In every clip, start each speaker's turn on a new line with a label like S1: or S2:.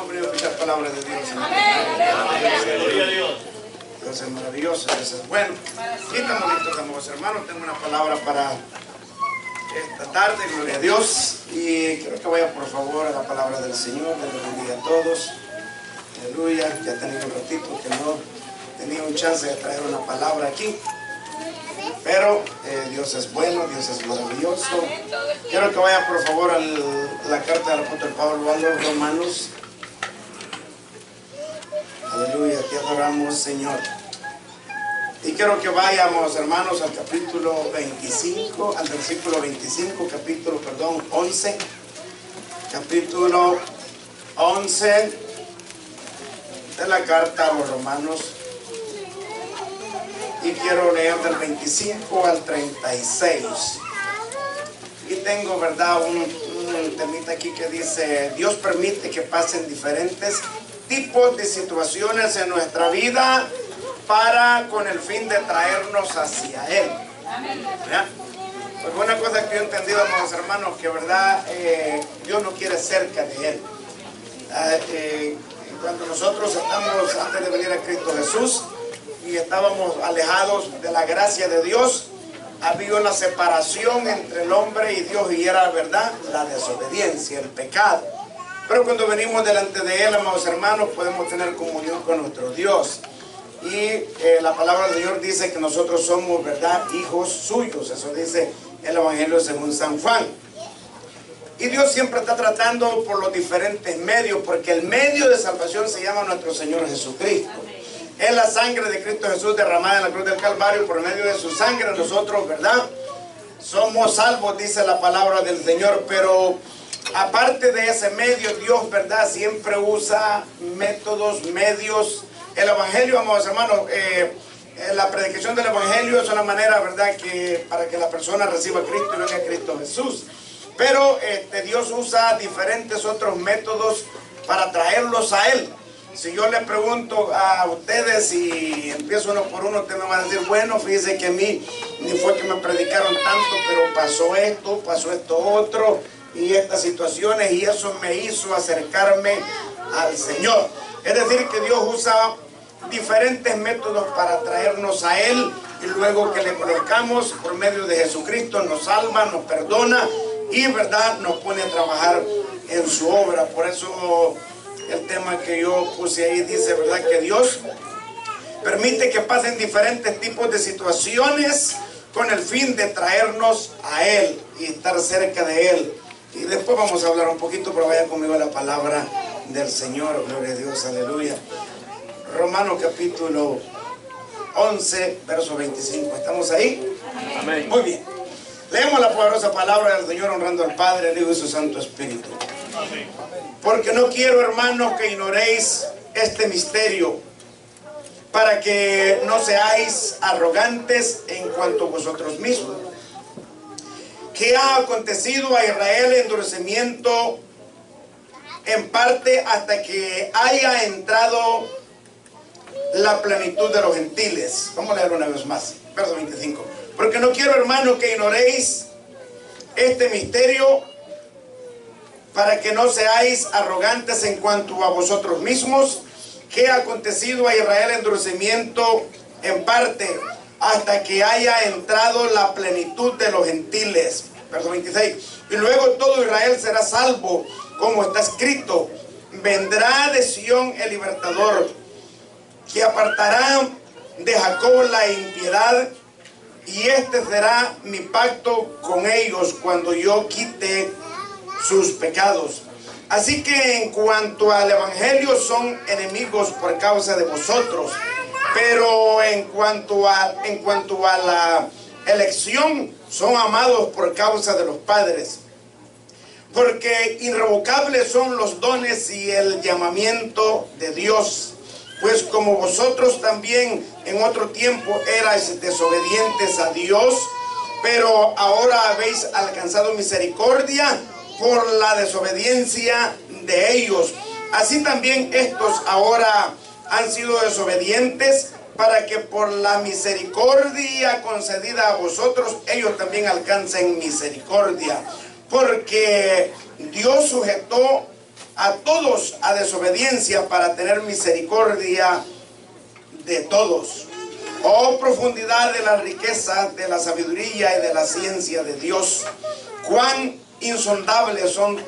S1: hemos venido a escuchar palabras de Dios. Dios es maravilloso, Dios es bueno. Y tan bonito, amados hermanos. Tengo una palabra para esta tarde, gloria a Dios. Y quiero que vaya por favor a la palabra del Señor. Dios los bendiga a todos. Aleluya. Ya tenía un ratito que no tenía un chance de traer una palabra aquí. Pero Dios es bueno, Dios es maravilloso. Quiero que vaya por favor a la carta del apóstol Pablo a los Romanos. Aleluya, te adoramos, Señor. Y quiero que vayamos, hermanos, al capítulo 25, al versículo 25, capítulo 11. Capítulo 11 de la carta a los Romanos. Y quiero leer del 25 al 36. Y tengo, ¿verdad?, un temita aquí que dice: Dios permite que pasen diferentes tipos de situaciones en nuestra vida para con el fin de traernos hacia Él. ¿Ya? Pues una cosa que yo he entendido, amados hermanos, que verdad Dios no quiere cerca de Él. Cuando nosotros estamos antes de venir a Cristo Jesús y estábamos alejados de la gracia de Dios, había una separación entre el hombre y Dios, y era, verdad, la desobediencia, el pecado. Pero cuando venimos delante de Él, amados hermanos, podemos tener comunión con nuestro Dios. Y la palabra del Señor dice que nosotros somos, verdad, hijos suyos. Eso dice el Evangelio según San Juan. Y Dios siempre está tratando por los diferentes medios, porque el medio de salvación se llama nuestro Señor Jesucristo. Es la sangre de Cristo Jesús derramada en la cruz del Calvario. Por medio de su sangre nosotros, ¿verdad?, somos salvos, dice la palabra del Señor. Pero aparte de ese medio, Dios, ¿verdad?, siempre usa métodos, medios. El Evangelio, amados hermanos, la predicación del Evangelio es una manera, ¿verdad?, que para que la persona reciba a Cristo y venga a Cristo Jesús. Pero Dios usa diferentes otros métodos para traerlos a Él. Si yo le pregunto a ustedes y empiezo uno por uno, usted me va a decir: bueno, fíjese que a mí ni fue que me predicaron tanto, pero pasó esto otro, y estas situaciones, y eso me hizo acercarme al Señor. Es decir, que Dios usa diferentes métodos para traernos a Él, y luego que le conozcamos por medio de Jesucristo, nos salva, nos perdona y, verdad, nos pone a trabajar en su obra. Por eso el tema que yo puse ahí dice, ¿verdad?, que Dios permite que pasen diferentes tipos de situaciones con el fin de traernos a Él y estar cerca de Él. Y después vamos a hablar un poquito, pero vaya conmigo a la palabra del Señor. Gloria a Dios, aleluya. Romanos capítulo 11, verso 25. ¿Estamos ahí? Amén. Muy bien. Leemos la poderosa palabra del Señor, honrando al Padre, al Hijo y su Santo Espíritu. Amén. Porque no quiero, hermanos, que ignoréis este misterio, para que no seáis arrogantes en cuanto a vosotros mismos, que ha acontecido a Israel endurecimiento en parte hasta que haya entrado la plenitud de los gentiles. Vamos a leer una vez más, verso 25. Porque no quiero, hermanos, que ignoréis este misterio, para que no seáis arrogantes en cuanto a vosotros mismos, que ha acontecido a Israel endurecimiento en parte hasta que haya entrado la plenitud de los gentiles. Verso 26. Y luego todo Israel será salvo, como está escrito: vendrá de Sión el libertador, que apartará de Jacob la impiedad, y este será mi pacto con ellos cuando yo quite sus pecados. Así que en cuanto al Evangelio, son enemigos por causa de vosotros, pero en cuanto a la elección, son amados por causa de los padres. Porque irrevocables son los dones y el llamamiento de Dios. Pues como vosotros también en otro tiempo erais desobedientes a Dios, pero ahora habéis alcanzado misericordia por la desobediencia de ellos. Así también estos ahora han sido desobedientes, para que por la misericordia concedida a vosotros, ellos también alcancen misericordia. Porque Dios sujetó a todos a desobediencia para tener misericordia de todos. Oh, profundidad de la riqueza, de la sabiduría y de la ciencia de Dios. Cuán insondables son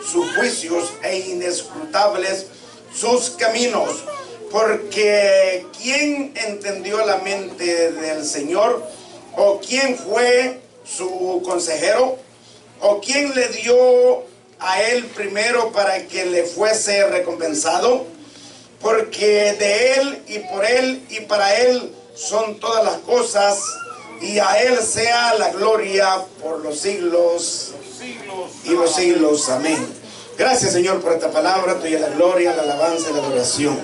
S1: sus juicios e inescrutables sus caminos. Porque ¿quién entendió la mente del Señor? ¿O quién fue su consejero? ¿O quién le dio a él primero para que le fuese recompensado? Porque de él y por él y para él son todas las cosas, y a él sea la gloria por los siglos y los siglos. Amén. Gracias, Señor, por esta palabra. Tuya la gloria, la alabanza y la adoración.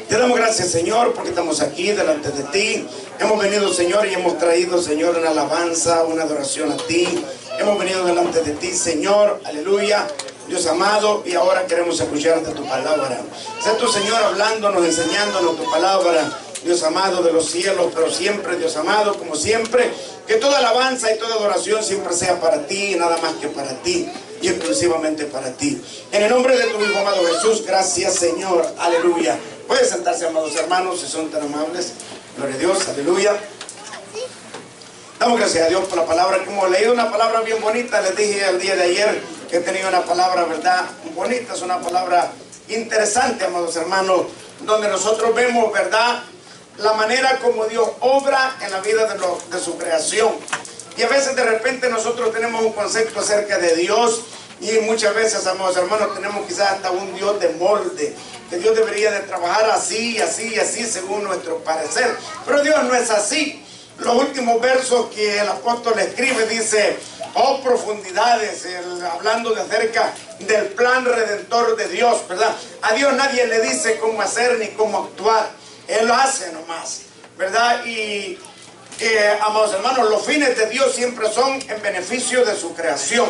S1: Te damos gracias, Señor, porque estamos aquí delante de ti. Hemos venido, Señor, y hemos traído, Señor, una alabanza, una adoración a ti. Hemos venido delante de ti, Señor, aleluya, Dios amado, y ahora queremos escucharte tu palabra. Sé tu, Señor, hablándonos, enseñándonos tu palabra, Dios amado de los cielos, pero siempre, Dios amado, como siempre, que toda alabanza y toda adoración siempre sea para ti, y nada más que para ti, y exclusivamente para ti. En el nombre de tu Hijo amado Jesús, gracias, Señor, aleluya. Pueden sentarse, amados hermanos, si son tan amables. Gloria a Dios, aleluya. Damos gracias a Dios por la palabra. Como he leído una palabra bien bonita, les dije el día de ayer que he tenido una palabra, ¿verdad?, bonita. Es una palabra interesante, amados hermanos, donde nosotros vemos, ¿verdad?, la manera como Dios obra en la vida de su creación. Y a veces de repente nosotros tenemos un concepto acerca de Dios, y muchas veces, amados hermanos, tenemos quizás hasta un Dios de molde, que Dios debería de trabajar así, así y así según nuestro parecer. Pero Dios no es así. Los últimos versos que el apóstol escribe dice: oh, profundidades, hablando de acerca del plan redentor de Dios, ¿verdad? A Dios nadie le dice cómo hacer ni cómo actuar. Él lo hace nomás, ¿verdad? Y amados hermanos, los fines de Dios siempre son en beneficio de su creación,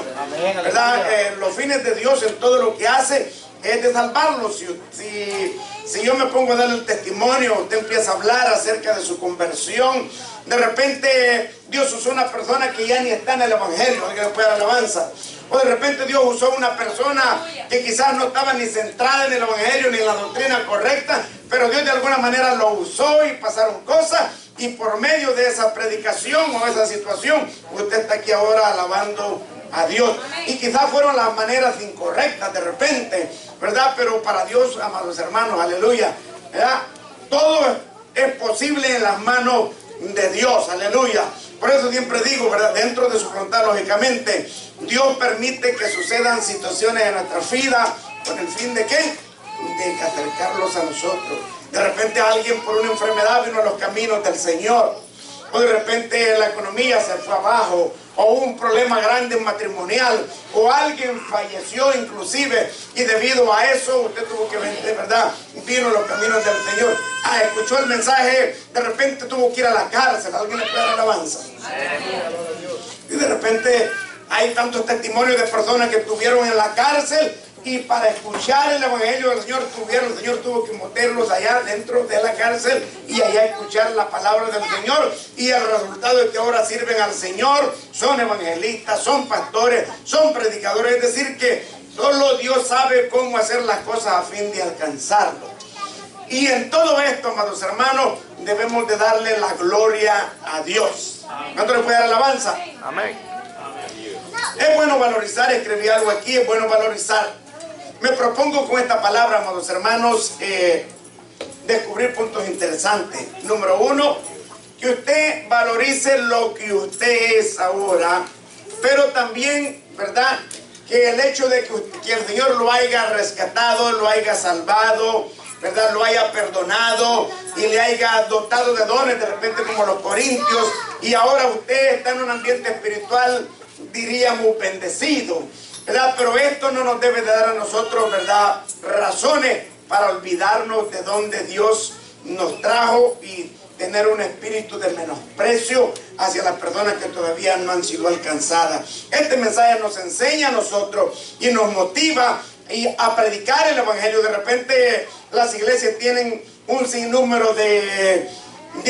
S1: ¿verdad? Los fines de Dios en todo lo que hace es de salvarlos. Si yo me pongo a dar el testimonio, usted empieza a hablar acerca de su conversión, de repente Dios usó una persona que ya ni está en el evangelio, que después de alabanza. O de repente Dios usó una persona que quizás no estaba ni centrada en el evangelio ni en la doctrina correcta, pero Dios de alguna manera lo usó y pasaron cosas, y por medio de esa predicación o esa situación usted está aquí ahora alabando a Dios. Y quizás fueron las maneras incorrectas de repente, ¿verdad? Pero para Dios, amados hermanos, aleluya, ¿verdad?, todo es posible en las manos de Dios, aleluya. Por eso siempre digo, ¿verdad?, dentro de su voluntad, lógicamente, Dios permite que sucedan situaciones en nuestra vida con el fin de ¿qué? De acercarlos a nosotros. De repente alguien por una enfermedad vino a los caminos del Señor, o de repente la economía se fue abajo, o hubo un problema grande matrimonial, o alguien falleció inclusive, y debido a eso usted tuvo que venir, ¿verdad?, vino a los caminos del Señor. Escuchó el mensaje, de repente tuvo que ir a la cárcel. ¿Alguien le puede dar alabanza? Y de repente hay tantos testimonios de personas que estuvieron en la cárcel, y para escuchar el evangelio del Señor el Señor tuvo que meterlos allá dentro de la cárcel y allá escuchar la palabra del Señor, y el resultado es que ahora sirven al Señor, son evangelistas, son pastores, son predicadores. Es decir, que solo Dios sabe cómo hacer las cosas a fin de alcanzarlo. Y en todo esto, amados hermanos, debemos de darle la gloria a Dios. ¿Cuánto le puede dar alabanza? Amén. Es bueno valorizar, escribí algo aquí, es bueno valorizar. Me propongo con esta palabra, amados hermanos, descubrir puntos interesantes. Número uno, que usted valorice lo que usted es ahora, pero también, ¿verdad?, que el hecho de que el Señor lo haya rescatado, lo haya salvado, ¿verdad?, lo haya perdonado y le haya dotado de dones, de repente como los corintios, y ahora usted está en un ambiente espiritual, diríamos, bendecido, ¿verdad? Pero esto no nos debe de dar a nosotros, ¿verdad?, razones para olvidarnos de donde Dios nos trajo y tener un espíritu de menosprecio hacia las personas que todavía no han sido alcanzadas. Este mensaje nos enseña a nosotros y nos motiva a predicar el evangelio. De repente las iglesias tienen un sinnúmero de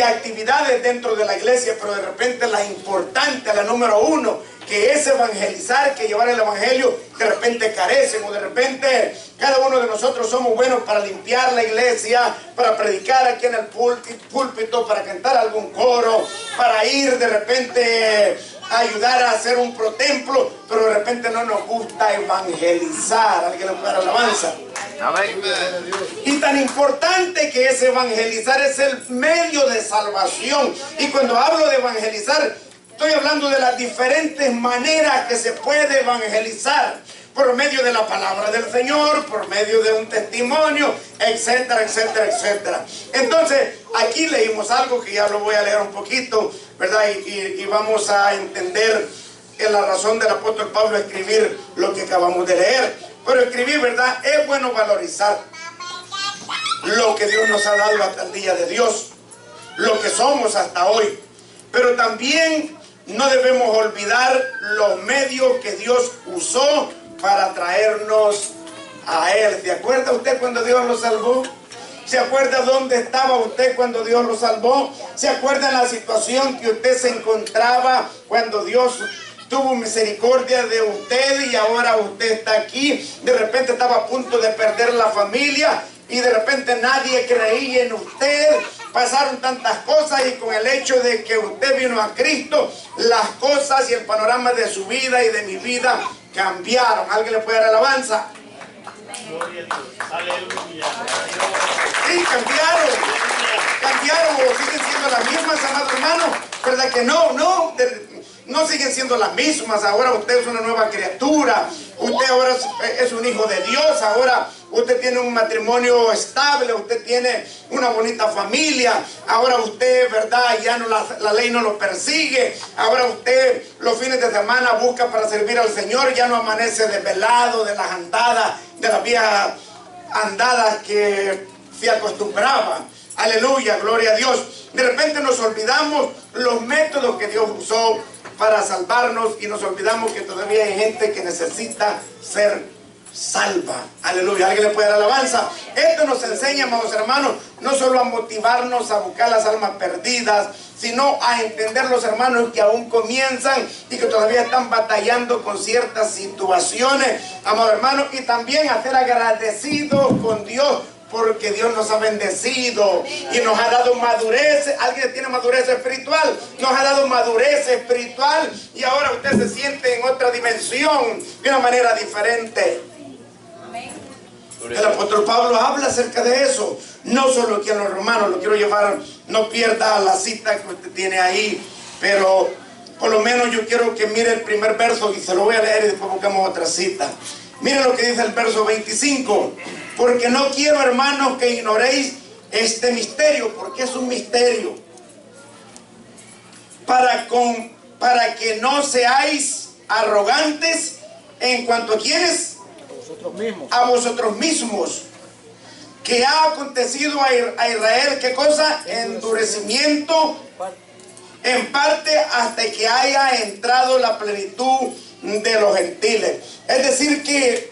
S1: actividades dentro de la iglesia, pero de repente la importante, la número uno, que ese evangelizar, que llevar el evangelio, de repente carecen, o de repente cada uno de nosotros somos buenos para limpiar la iglesia, para predicar aquí en el púlpito, para cantar algún coro, para ir de repente a ayudar a hacer un protemplo, pero de repente no nos gusta evangelizar. Alguien le puede dar alabanza. Amén. Y tan importante que es evangelizar, es el medio de salvación. Y cuando hablo de evangelizar, estoy hablando de las diferentes maneras que se puede evangelizar. Por medio de la palabra del Señor, por medio de un testimonio, etcétera, etcétera, etcétera. Entonces, aquí leímos algo que ya lo voy a leer un poquito, ¿verdad? Y vamos a entender la razón del apóstol Pablo escribir lo que acabamos de leer. Pero escribir, ¿verdad? Es bueno valorizar lo que Dios nos ha dado hasta el día de Dios, lo que somos hasta hoy. Pero también no debemos olvidar los medios que Dios usó para traernos a Él. ¿Se acuerda usted cuando Dios lo salvó? ¿Se acuerda dónde estaba usted cuando Dios lo salvó? ¿Se acuerda la situación que usted se encontraba cuando Dios tuvo misericordia de usted y ahora usted está aquí? De repente estaba a punto de perder la familia y de repente nadie creía en usted. Pasaron tantas cosas y con el hecho de que usted vino a Cristo, las cosas y el panorama de su vida y de mi vida cambiaron. ¿Alguien le puede dar alabanza?
S2: Gloria a Dios. Aleluya.
S1: Sí, cambiaron o siguen siendo las mismas, amado hermano. ¿Verdad que no siguen siendo las mismas? Ahora usted es una nueva criatura. Usted ahora es un hijo de Dios. Ahora usted tiene un matrimonio estable. Usted tiene una bonita familia. Ahora usted, ¿verdad? Ya no la ley no lo persigue. Ahora usted los fines de semana busca para servir al Señor. Ya no amanece desvelado de las andadas, de las viejas andadas que se acostumbraba. Aleluya, gloria a Dios. De repente nos olvidamos los métodos que Dios usó para salvarnos y nos olvidamos que todavía hay gente que necesita ser salva. Aleluya. ¿Alguien le puede dar alabanza? Esto nos enseña, amados hermanos, no solo a motivarnos a buscar las almas perdidas, sino a entender los hermanos que aún comienzan y que todavía están batallando con ciertas situaciones, amados hermanos, y también a ser agradecidos con Dios, porque Dios nos ha bendecido y nos ha dado madurez. ¿Alguien tiene madurez espiritual? Nos ha dado madurez espiritual y ahora usted se siente en otra dimensión de una manera diferente. El apóstol Pablo habla acerca de eso, no solo aquí en los Romanos. Lo quiero llevar, no pierda la cita que usted tiene ahí, pero por lo menos yo quiero que mire el primer verso y se lo voy a leer y después buscamos otra cita. Miren lo que dice el verso 25. Porque no quiero, hermanos, que ignoréis este misterio, porque es un misterio. Para que no seáis arrogantes en cuanto a quienes, a vosotros mismos. Que ha acontecido a Israel, ¿qué cosa? Endurecimiento en parte hasta que haya entrado la plenitud de los gentiles. Es decir que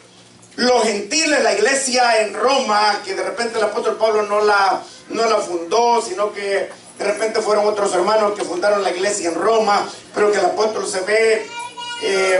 S1: los gentiles, la iglesia en Roma, que de repente el apóstol Pablo no la fundó, sino que de repente fueron otros hermanos que fundaron la iglesia en Roma, pero que el apóstol se ve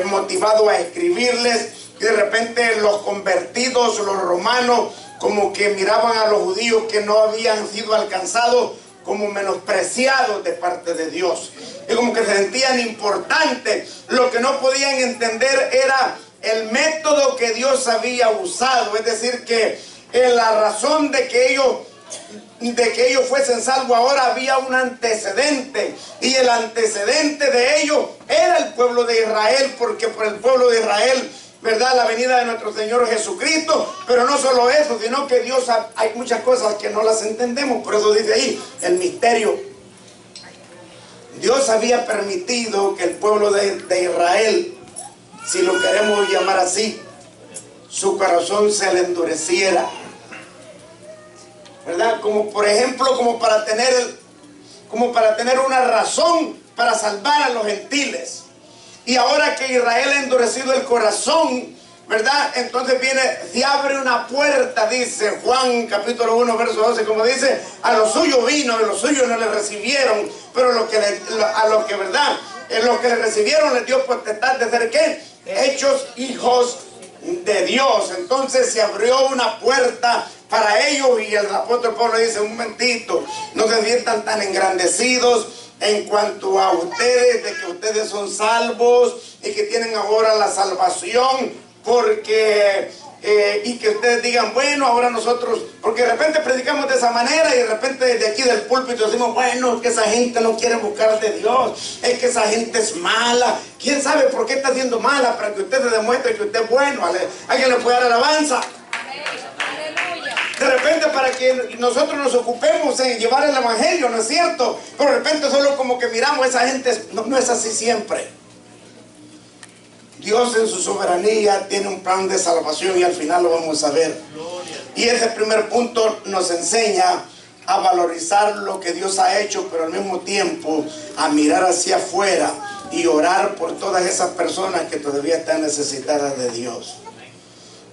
S1: motivado a escribirles, y de repente los convertidos, los romanos, como que miraban a los judíos que no habían sido alcanzados como menospreciados de parte de Dios, y como que se sentían importantes. Lo que no podían entender era el método que Dios había usado, es decir, que la razón de que ellos fuesen salvos ahora había un antecedente, y el antecedente de ellos era el pueblo de Israel, porque por el pueblo de Israel, ¿verdad?, la venida de nuestro Señor Jesucristo. Pero no solo eso, sino que Dios, hay muchas cosas que no las entendemos, por eso dice ahí el misterio. Dios había permitido que el pueblo de Israel, si lo queremos llamar así, su corazón se le endureciera, ¿verdad? Como por ejemplo, como para tener una razón para salvar a los gentiles. Y ahora que Israel ha endurecido el corazón, ¿verdad? Entonces se abre una puerta, dice Juan capítulo 1, verso 12, como dice, a los suyos vino y los suyos no le recibieron, pero a los que, ¿verdad?, los que le recibieron les dio potestad de ser ¿qué? Hechos hijos de Dios. Entonces se abrió una puerta para ellos y el apóstol Pablo dice: un momentito, no se sientan tan engrandecidos en cuanto a ustedes, de que ustedes son salvos y que tienen ahora la salvación, porque y que ustedes digan, bueno, ahora nosotros, porque de repente predicamos de esa manera y de repente desde aquí del púlpito decimos, bueno, es que esa gente no quiere buscar de Dios, es que esa gente es mala, quién sabe por qué está siendo mala, para que usted se demuestre que usted es bueno. Alguien le puede dar alabanza. De repente para que nosotros nos ocupemos en llevar el evangelio, ¿no es cierto? Pero de repente solo como que miramos a esa gente, no es así siempre. Dios en su soberanía tiene un plan de salvación y al final lo vamos a ver. Y ese primer punto nos enseña a valorizar lo que Dios ha hecho, pero al mismo tiempo a mirar hacia afuera y orar por todas esas personas que todavía están necesitadas de Dios.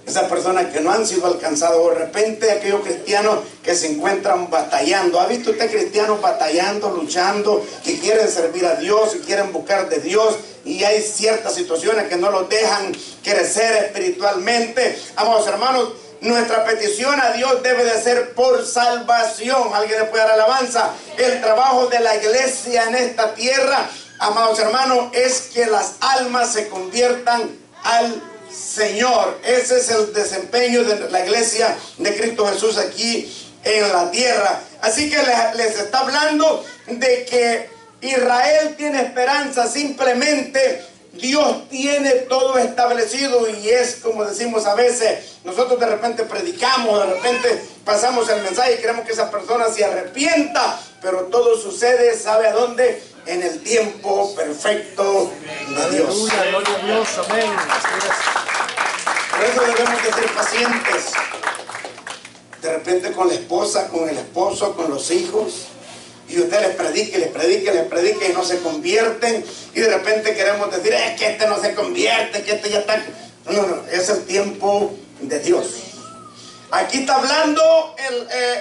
S1: Esas personas que no han sido alcanzadas, o de repente aquellos cristianos que se encuentran batallando. ¿Ha visto usted cristianos batallando, luchando, que quieren servir a Dios y quieren buscar de Dios? Y hay ciertas situaciones que no los dejan crecer espiritualmente. Amados hermanos, nuestra petición a Dios debe de ser por salvación. ¿Alguien le puede dar alabanza? El trabajo de la iglesia en esta tierra, amados hermanos, es que las almas se conviertan al Señor. Ese es el desempeño de la iglesia de Cristo Jesús aquí en la tierra. Así que les está hablando de que Israel tiene esperanza. Simplemente Dios tiene todo establecido, y es como decimos a veces, nosotros de repente predicamos, de repente pasamos el mensaje y queremos que esa persona se arrepienta, pero todo sucede, ¿sabe a dónde? En el tiempo perfecto de Dios.
S3: Gloria a Dios, amén.
S1: Por eso debemos de ser pacientes. De repente con la esposa, con el esposo, con los hijos, y usted les predica y no se convierten, y de repente queremos decir, es que este no se convierte, que este ya está... No, es el tiempo de Dios. Aquí está hablando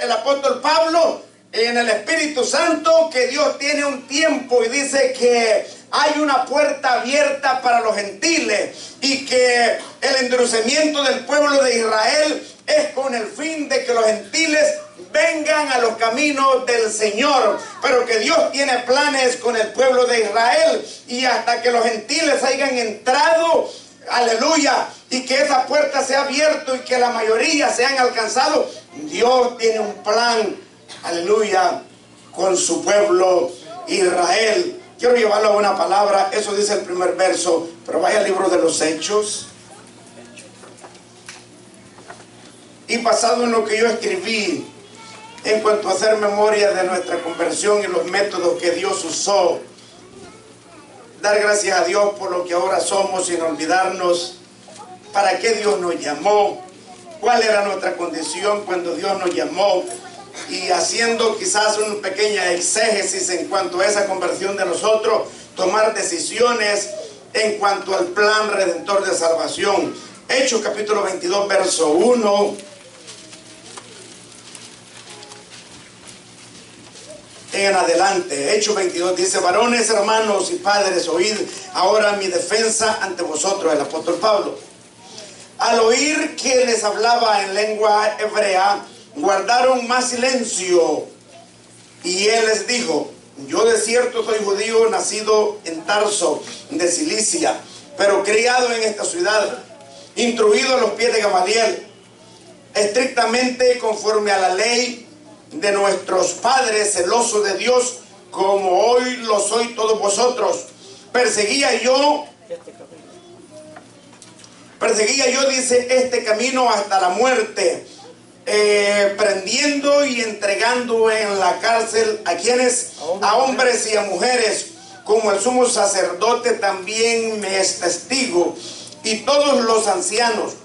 S1: el apóstol Pablo en el Espíritu Santo, que Dios tiene un tiempo, y dice que hay una puerta abierta para los gentiles, y que el endurecimiento del pueblo de Israel es con el fin de que los gentiles vengan a los caminos del Señor, pero que Dios tiene planes con el pueblo de Israel, y hasta que los gentiles hayan entrado, aleluya, y que esa puerta se ha abierto y que la mayoría se han alcanzado, Dios tiene un plan, aleluya, con su pueblo Israel. Quiero llevarlo a una palabra, eso dice el primer verso, pero vaya al libro de los Hechos. Y basado en lo que yo escribí en cuanto a hacer memoria de nuestra conversión y los métodos que Dios usó, dar gracias a Dios por lo que ahora somos, sin olvidarnos para qué Dios nos llamó, cuál era nuestra condición cuando Dios nos llamó, y haciendo quizás una pequeña exégesis en cuanto a esa conversión de nosotros, tomar decisiones en cuanto al plan redentor de salvación. Hechos capítulo 22, verso 1. En adelante, Hechos 22 dice: varones, hermanos y padres, oíd ahora mi defensa ante vosotros. El apóstol Pablo, al oír que les hablaba en lengua hebrea, guardaron más silencio, y él les dijo: yo de cierto soy judío, nacido en Tarso de Cilicia, pero criado en esta ciudad, instruido a los pies de Gamaliel, estrictamente conforme a la ley de nuestros padres, celoso de Dios, como hoy lo soy todos vosotros. Perseguía yo, dice, este camino hasta la muerte, prendiendo y entregando en la cárcel a quienes, a hombres y a mujeres, como el sumo sacerdote también me es testigo, y todos los ancianos,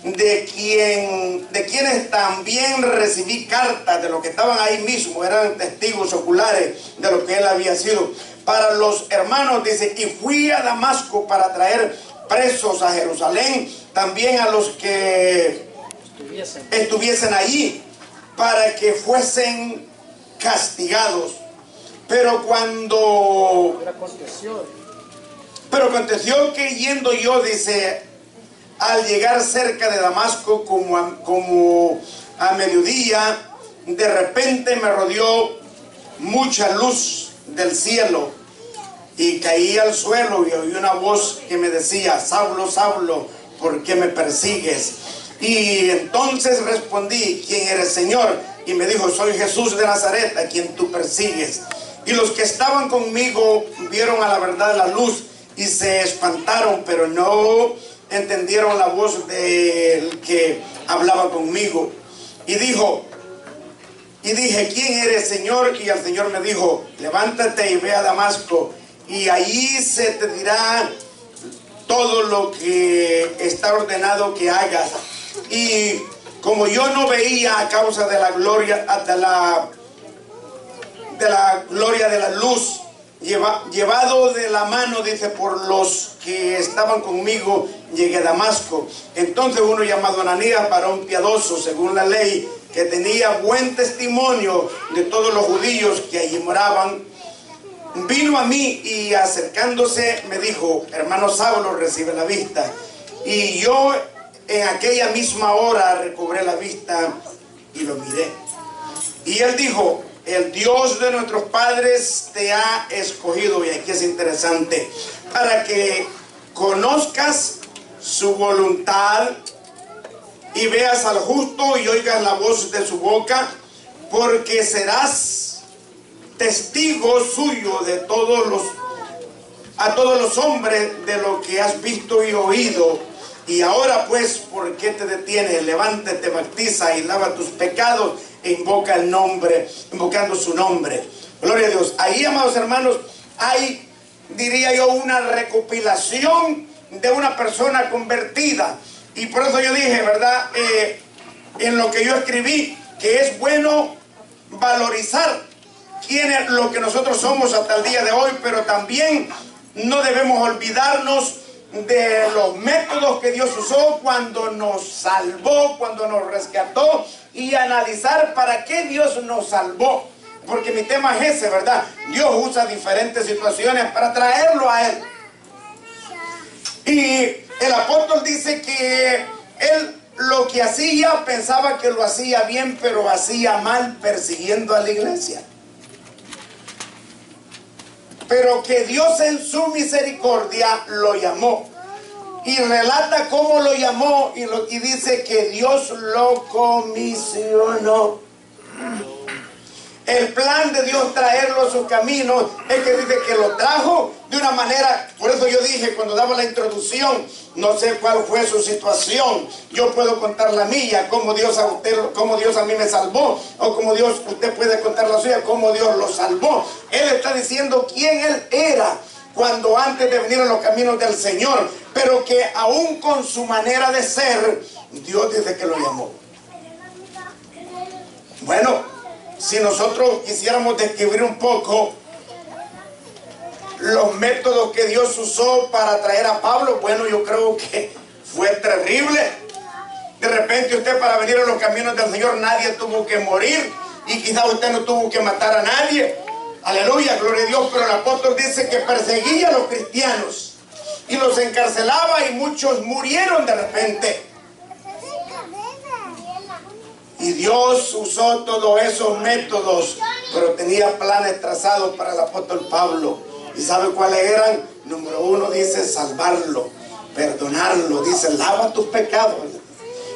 S1: de quienes también recibí cartas, de los que estaban ahí mismo, eran testigos oculares de lo que él había sido, para los hermanos, dice, y fui a Damasco para traer presos a Jerusalén, también a los que estuviesen allí, para que fuesen castigados. Pero cuando Pero aconteció que yendo yo, dice, al llegar cerca de Damasco, como a mediodía, de repente me rodeó mucha luz del cielo y caí al suelo y oí una voz que me decía: Saulo, Saulo, ¿por qué me persigues? Y entonces respondí: ¿quién eres, Señor? Y me dijo: soy Jesús de Nazaret, a quien tú persigues. Y los que estaban conmigo vieron a la verdad la luz y se espantaron, pero no entendieron la voz del que hablaba conmigo. Y dije: ¿quién eres, Señor? Y el Señor me dijo: levántate y ve a Damasco, y allí se te dirá todo lo que está ordenado que hagas. Y como yo no veía a causa de la gloria de la luz, llevado de la mano, dice, por los que estaban conmigo, llegué a Damasco. Entonces uno llamado Ananías, varón piadoso según la ley, que tenía buen testimonio de todos los judíos que allí moraban, vino a mí y acercándose me dijo: hermano Saulo, recibe la vista. Y yo en aquella misma hora recobré la vista y lo miré. Y él dijo: el Dios de nuestros padres te ha escogido, y aquí es interesante, para que conozcas su voluntad y veas al justo y oigas la voz de su boca, porque serás testigo suyo a todos los hombres de lo que has visto y oído. Y ahora pues, ¿por qué te detienes? Levántate, bautiza y lava tus pecados e invoca el nombre, invocando su nombre. Gloria a Dios. Ahí, amados hermanos, hay, diría yo, una recopilación de una persona convertida. Y por eso yo dije, ¿verdad? En lo que yo escribí, que es bueno valorizar lo que nosotros somos hasta el día de hoy, pero también no debemos olvidarnos de los métodos que Dios usó cuando nos salvó, cuando nos rescató, y analizar para qué Dios nos salvó. Porque mi tema es ese, ¿verdad? Dios usa diferentes situaciones para traerlo a Él. Y el apóstol dice que él lo que hacía, pensaba que lo hacía bien, pero hacía mal persiguiendo a la iglesia. Pero que Dios en su misericordia lo llamó. Y relata cómo lo llamó y dice que Dios lo comisionó. El plan de Dios traerlo a sus caminos es que dice que lo trajo de una manera. Por eso yo dije cuando daba la introducción, no sé cuál fue su situación, yo puedo contar la mía, cómo Dios a mí me salvó, o como usted puede contar la suya, cómo Dios lo salvó. Él está diciendo quién él era cuando antes de venir a los caminos del Señor, pero que aún con su manera de ser, Dios dice que lo llamó. Bueno, si nosotros quisiéramos describir un poco los métodos que Dios usó para traer a Pablo, bueno, yo creo que fue terrible. De repente usted, para venir a los caminos del Señor, nadie tuvo que morir, y quizás usted no tuvo que matar a nadie. Aleluya, gloria a Dios. Pero el apóstol dice que perseguía a los cristianos y los encarcelaba, y muchos murieron de repente. Y Dios usó todos esos métodos, pero tenía planes trazados para el apóstol Pablo. ¿Y sabe cuáles eran? Número uno, dice salvarlo, perdonarlo, dice lava tus pecados.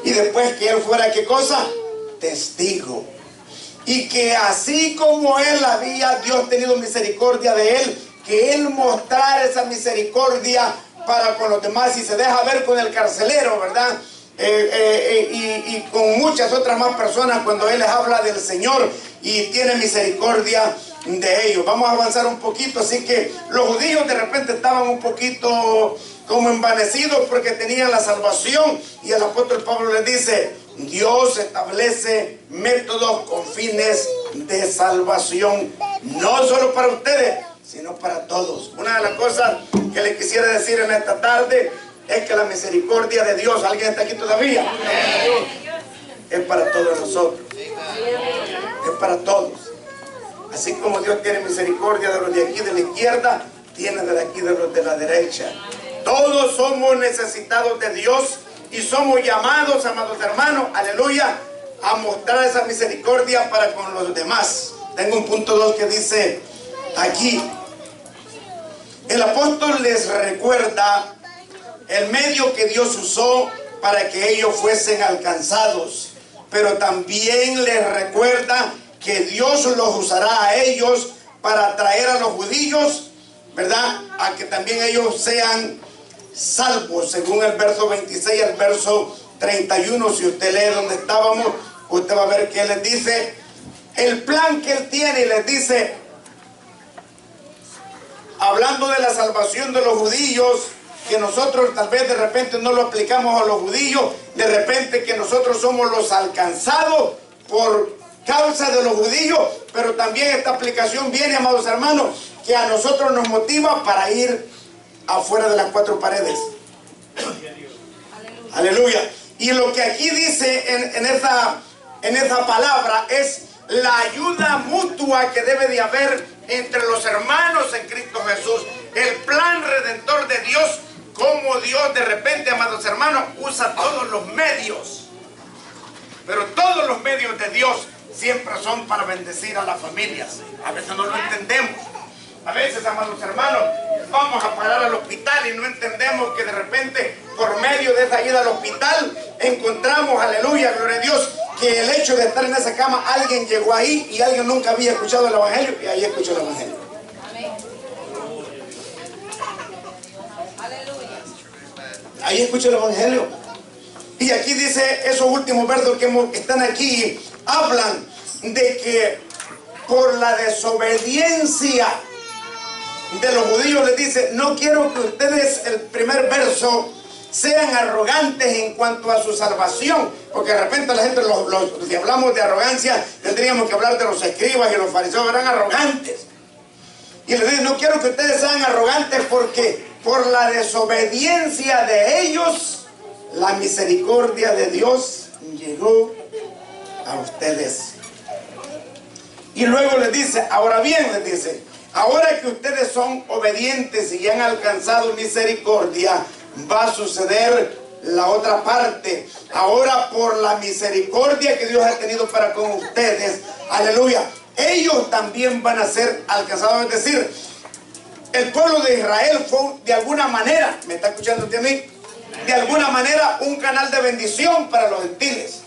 S1: Y después que él fuera, ¿qué cosa? Testigo. Y que así como él había, Dios tenido misericordia de él, que él mostrara esa misericordia para con los demás, y se deja ver con el carcelero, ¿verdad? Y con muchas otras más personas cuando él les habla del Señor y tiene misericordia de ellos. Vamos a avanzar un poquito. Así que los judíos de repente estaban un poquito como envanecidos porque tenían la salvación, y el apóstol Pablo les dice: Dios establece métodos con fines de salvación, no solo para ustedes, sino para todos. Una de las cosas que les quisiera decir en esta tarde es que la misericordia de Dios, ¿alguien está aquí todavía? Es para todos nosotros. Es para todos. Así como Dios tiene misericordia de los de aquí de la izquierda, tiene de aquí de los de la derecha. Todos somos necesitados de Dios y somos llamados, amados hermanos, aleluya, a mostrar esa misericordia para con los demás. Tengo un punto 2 que dice aquí, el apóstol les recuerda el medio que Dios usó para que ellos fuesen alcanzados, pero también les recuerda que Dios los usará a ellos para traer a los judíos, ¿verdad?, a que también ellos sean salvos, según el verso 26 al verso 31. Si usted lee donde estábamos, usted va a ver que Él les dice el plan que Él tiene, y les dice, hablando de la salvación de los judíos, que nosotros tal vez de repente no lo aplicamos a los judíos, de repente que nosotros somos los alcanzados por causa de los judíos, pero también esta aplicación viene, amados hermanos, que a nosotros nos motiva para ir afuera de las 4 paredes. Aleluya. Y lo que aquí dice en esa palabra es la ayuda mutua que debe de haber entre los hermanos en Cristo Jesús. El plan redentor de Dios, como Dios de repente, amados hermanos, usa todos los medios. Pero todos los medios de Dios siempre son para bendecir a las familias. A veces no lo entendemos. A veces, amados hermanos, vamos a parar al hospital y no entendemos que de repente, por medio de esa ida al hospital, encontramos, aleluya, gloria a Dios, que el hecho de estar en esa cama, alguien llegó ahí y alguien nunca había escuchado el Evangelio, y ahí escuchó el Evangelio. Ahí escuchó el Evangelio. Y aquí dice, esos últimos versos que están aquí, hablan de que por la desobediencia de los judíos, les dice, no quiero que ustedes, el primer verso, sean arrogantes en cuanto a su salvación, porque de repente la gente, si hablamos de arrogancia, tendríamos que hablar de los escribas y los fariseos, eran arrogantes. Y les dice, no quiero que ustedes sean arrogantes, porque por la desobediencia de ellos, la misericordia de Dios llegó a ustedes. Y luego les dice, ahora bien, les dice, ahora que ustedes son obedientes y han alcanzado misericordia, va a suceder la otra parte. Ahora, por la misericordia que Dios ha tenido para con ustedes, aleluya, ellos también van a ser alcanzados. Es decir, el pueblo de Israel fue de alguna manera, ¿me está escuchando usted a mí? De alguna manera un canal de bendición para los gentiles.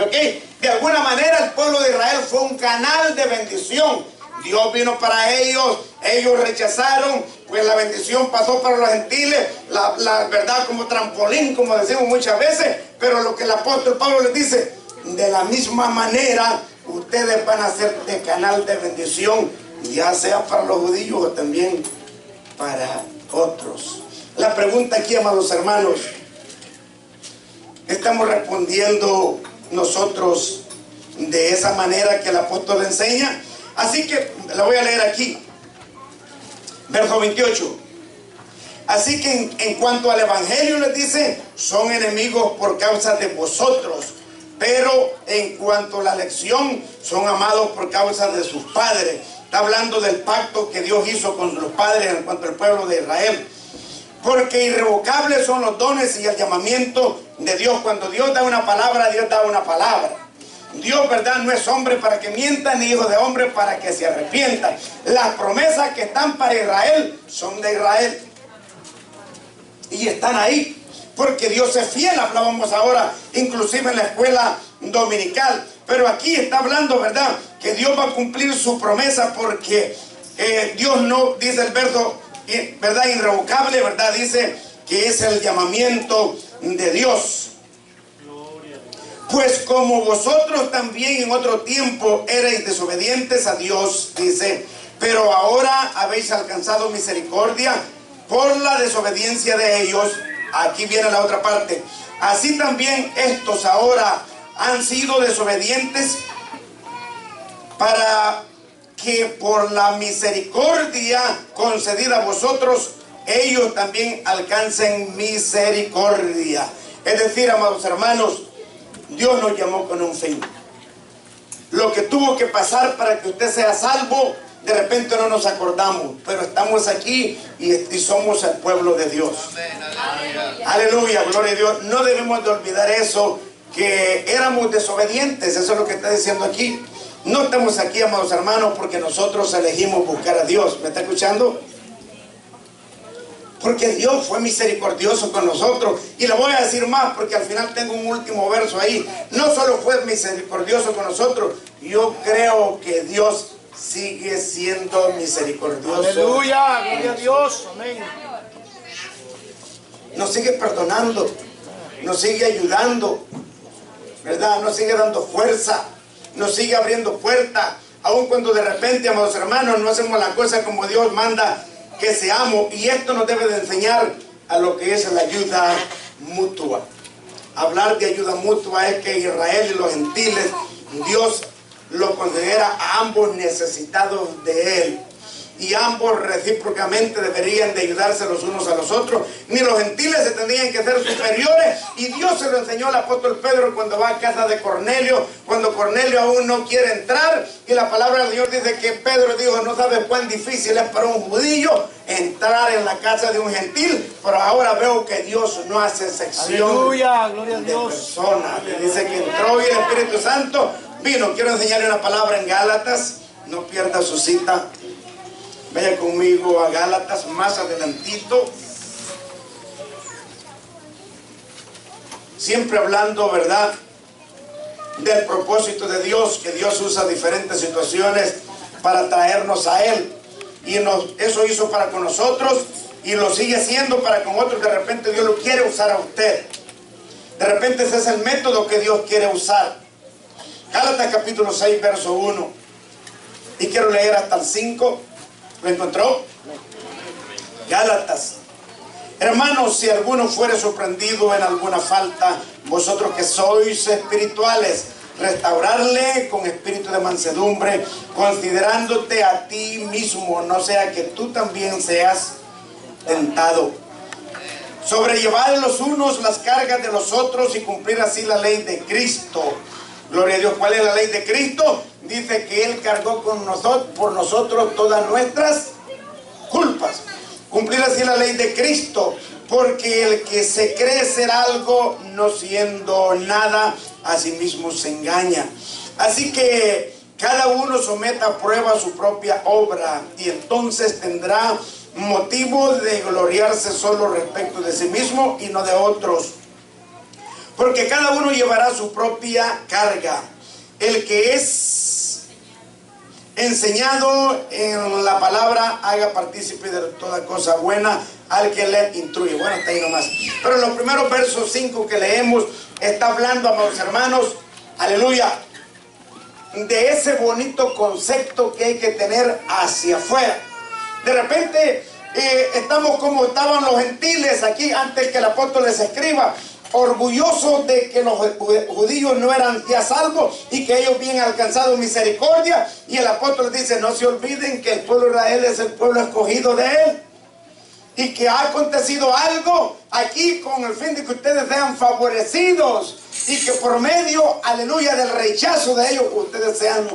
S1: ¿Okay? De alguna manera el pueblo de Israel fue un canal de bendición. Dios vino para ellos, ellos rechazaron, pues la bendición pasó para los gentiles, la verdad como trampolín, como decimos muchas veces, pero lo que el apóstol Pablo les dice, de la misma manera ustedes van a ser de canal de bendición, ya sea para los judíos o también para otros. La pregunta aquí, amados hermanos, ¿estamos respondiendo nosotros de esa manera que el apóstol enseña? Así que la voy a leer aquí, verso 28. Así que en cuanto al Evangelio les dice, son enemigos por causa de vosotros, pero en cuanto a la elección, son amados por causa de sus padres. Está hablando del pacto que Dios hizo con los padres en cuanto al pueblo de Israel. Porque irrevocables son los dones y el llamamiento de Dios. Cuando Dios da una palabra, Dios da una palabra. Dios, ¿verdad?, no es hombre para que mienta, ni hijo de hombre para que se arrepienta. Las promesas que están para Israel son de Israel. Y están ahí, porque Dios es fiel. Hablábamos ahora, inclusive en la escuela dominical. Pero aquí está hablando, ¿verdad?, que Dios va a cumplir su promesa, porque Dios no, dice el verso, ¿verdad?, irrevocable, ¿verdad?, dice que es el llamamiento de Dios. Pues como vosotros también en otro tiempo erais desobedientes a Dios, dice, pero ahora habéis alcanzado misericordia por la desobediencia de ellos. Aquí viene la otra parte. Así también estos ahora han sido desobedientes, para que por la misericordia concedida a vosotros, ellos también alcancen misericordia. Es decir, amados hermanos, Dios nos llamó con un fin. Lo que tuvo que pasar para que usted sea salvo, de repente no nos acordamos, pero estamos aquí y somos el pueblo de Dios. Aleluya, gloria a Dios. No debemos de olvidar eso, que éramos desobedientes. Eso es lo que está diciendo aquí. No estamos aquí, amados hermanos, porque nosotros elegimos buscar a Dios. ¿Me está escuchando? Porque Dios fue misericordioso con nosotros. Y le voy a decir más, porque al final tengo un último verso ahí. No solo fue misericordioso con nosotros, yo creo que Dios sigue siendo misericordioso.
S2: Aleluya, gloria a Dios. Amén.
S1: Nos sigue perdonando, nos sigue ayudando, ¿verdad? Nos sigue dando fuerza, nos sigue abriendo puertas. Aun cuando de repente, amados hermanos, no hacemos la cosa como Dios manda que seamos. Y esto nos debe de enseñar a lo que es la ayuda mutua. Hablar de ayuda mutua es que Israel y los gentiles, Dios lo considera a ambos necesitados de Él. Y ambos recíprocamente deberían de ayudarse los unos a los otros. Ni los gentiles se tendrían que ser superiores. Y Dios se lo enseñó al apóstol Pedro cuando va a casa de Cornelio, cuando Cornelio aún no quiere entrar. Y la palabra del Señor dice que Pedro dijo: no sabe cuán difícil es para un judío entrar en la casa de un gentil. Pero ahora veo que Dios no hace excepción.
S2: Aleluya, gloria a
S1: de
S2: Dios.
S1: personas. Le dice que entró y el Espíritu Santo vino. Quiero enseñarle una palabra en Gálatas. No pierda su cita. Vaya conmigo a Gálatas más adelantito. Siempre hablando, ¿verdad?, del propósito de Dios, que Dios usa diferentes situaciones para traernos a Él. Y eso hizo para con nosotros y lo sigue haciendo para con otros. De repente Dios lo quiere usar a usted. De repente ese es el método que Dios quiere usar. Gálatas capítulo 6, verso 1. Y quiero leer hasta el 5. ¿Lo encontró? Gálatas. Hermanos, si alguno fuere sorprendido en alguna falta, vosotros que sois espirituales, restaurarle con espíritu de mansedumbre, considerándote a ti mismo, no sea que tú también seas tentado. Sobrellevad los unos las cargas de los otros y cumplir así la ley de Cristo. Gloria a Dios. ¿Cuál es la ley de Cristo? Dice que Él cargó por nosotros todas nuestras culpas. Cumplir así la ley de Cristo, porque el que se cree ser algo no siendo nada, a sí mismo se engaña. Así que cada uno someta a prueba su propia obra y entonces tendrá motivo de gloriarse solo respecto de sí mismo y no de otros. Porque cada uno llevará su propia carga. El que es enseñado en la palabra, haga partícipe de toda cosa buena al que le instruye. Bueno, está ahí nomás. Pero en los primeros versos 5 que leemos, está hablando, amados hermanos, aleluya, de ese bonito concepto que hay que tener hacia afuera. De repente estamos como estaban los gentiles aquí antes que el apóstol les escriba, orgullosos de que los judíos no eran ya salvos y que ellos habían alcanzado misericordia. Y el apóstol dice: no se olviden que el pueblo de Israel es el pueblo escogido de Él y que ha acontecido algo aquí con el fin de que ustedes sean favorecidos y que por medio, aleluya, del rechazo de ellos ustedes sean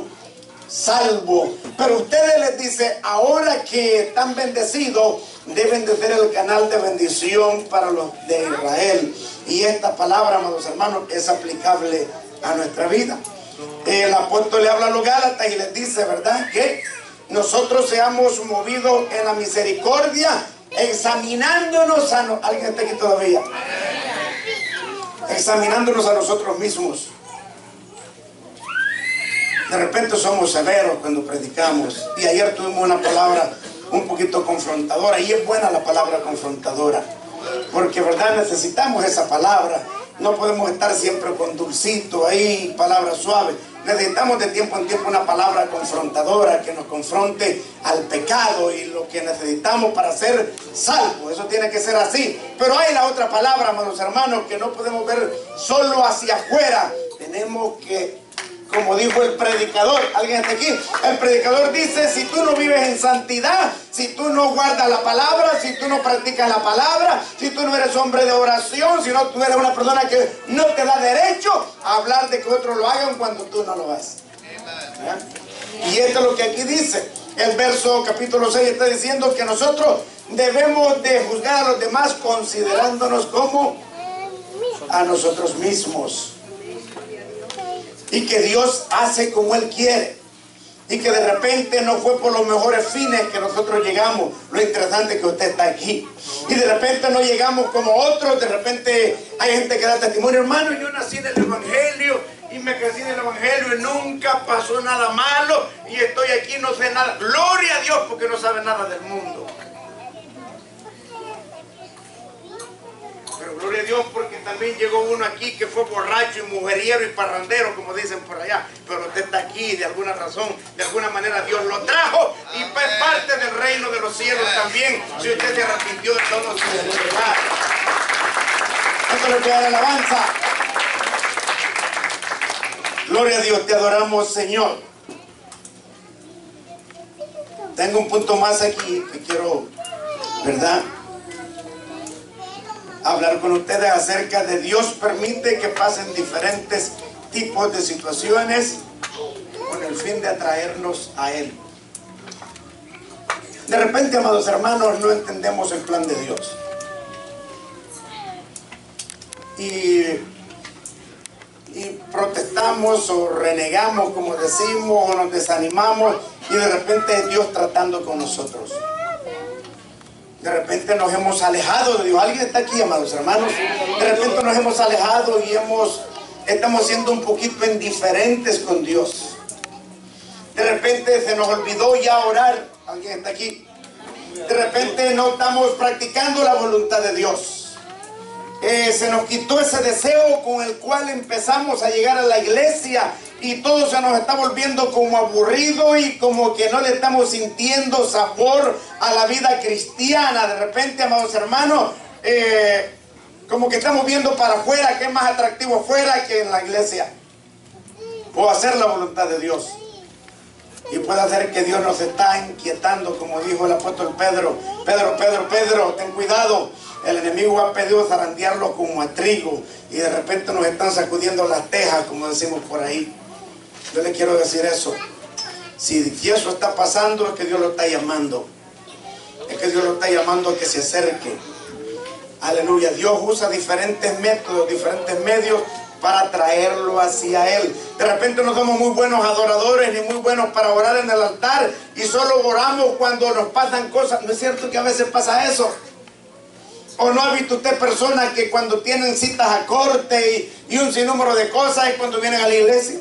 S1: salvos. Pero ustedes les dice: ahora que están bendecidos, deben de ser el canal de bendición para los de Israel. Y esta palabra, amados hermanos, es aplicable a nuestra vida. El apóstol le habla a los Gálatas y les dice, ¿verdad?, que nosotros seamos movidos en la misericordia, examinándonos a ¿alguien está aquí todavía? Examinándonos a nosotros mismos. De repente somos severos cuando predicamos. Y ayer tuvimos una palabra un poquito confrontadora. Y es buena la palabra confrontadora, porque verdad necesitamos esa palabra. No podemos estar siempre con dulcito ahí, palabras suaves. Necesitamos de tiempo en tiempo una palabra confrontadora que nos confronte al pecado y lo que necesitamos para ser salvos. Eso tiene que ser así. Pero hay la otra palabra, amados hermanos, que no podemos ver solo hacia afuera. Tenemos que, como dijo el predicador, ¿alguien está aquí? El predicador dice: si tú no vives en santidad, si tú no guardas la palabra, si tú no practicas la palabra, si tú no eres hombre de oración, si no tú eres una persona que no te da derecho a hablar de que otros lo hagan cuando tú no lo haces. ¿Ya? Y esto es lo que aquí dice. el verso capítulo 6 está diciendo que nosotros debemos de juzgar a los demás considerándonos como a nosotros mismos. Y que Dios hace como Él quiere. Y que de repente no fue por los mejores fines que nosotros llegamos. Lo interesante es que usted está aquí. Y de repente no llegamos como otros. De repente hay gente que da testimonio. Hermano, yo nací en el Evangelio y me crecí en el Evangelio y nunca pasó nada malo. Y estoy aquí, no sé nada. Gloria a Dios porque no sabe nada del mundo. Pero gloria a Dios porque también llegó uno aquí que fue borracho y mujeriero y parrandero, como dicen por allá. Pero usted está aquí de alguna razón, de alguna manera Dios lo trajo y fue parte del reino de los cielos también, si usted se arrepintió de todos sus pecados. Eso le puede dar alabanza. Gloria a Dios, te adoramos, Señor. Tengo un punto más aquí que quiero, ¿verdad?, hablar con ustedes acerca de Dios permite que pasen diferentes tipos de situaciones con el fin de atraernos a Él. De repente, amados hermanos, no entendemos el plan de Dios. Y protestamos o renegamos, como decimos, o nos desanimamos, y de repente es Dios tratando con nosotros. De repente nos hemos alejado de Dios. ¿Alguien está aquí, amados hermanos? De repente nos hemos alejado y estamos siendo un poquito indiferentes con Dios. De repente se nos olvidó ya orar. ¿Alguien está aquí? De repente no estamos practicando la voluntad de Dios. Se nos quitó ese deseo con el cual empezamos a llegar a la iglesia y todo se nos está volviendo como aburrido y como que no le estamos sintiendo sabor a la vida cristiana. De repente, amados hermanos, como que estamos viendo para afuera, que es más atractivo afuera que en la iglesia, o hacer la voluntad de Dios. Y puede ser que Dios nos está inquietando, como dijo el apóstol Pedro. Pedro, ten cuidado. El enemigo ha pedido zarandearlo como a trigo y de repente nos están sacudiendo las tejas, como decimos por ahí. Yo le quiero decir eso. Si eso está pasando, es que Dios lo está llamando. Es que Dios lo está llamando a que se acerque. Aleluya. Dios usa diferentes métodos, diferentes medios para traerlo hacia Él. De repente no somos muy buenos adoradores ni muy buenos para orar en el altar y solo oramos cuando nos pasan cosas. ¿No es cierto que a veces pasa eso? ¿O no ha visto usted personas que cuando tienen citas a corte y un sinnúmero de cosas es cuando vienen a la iglesia?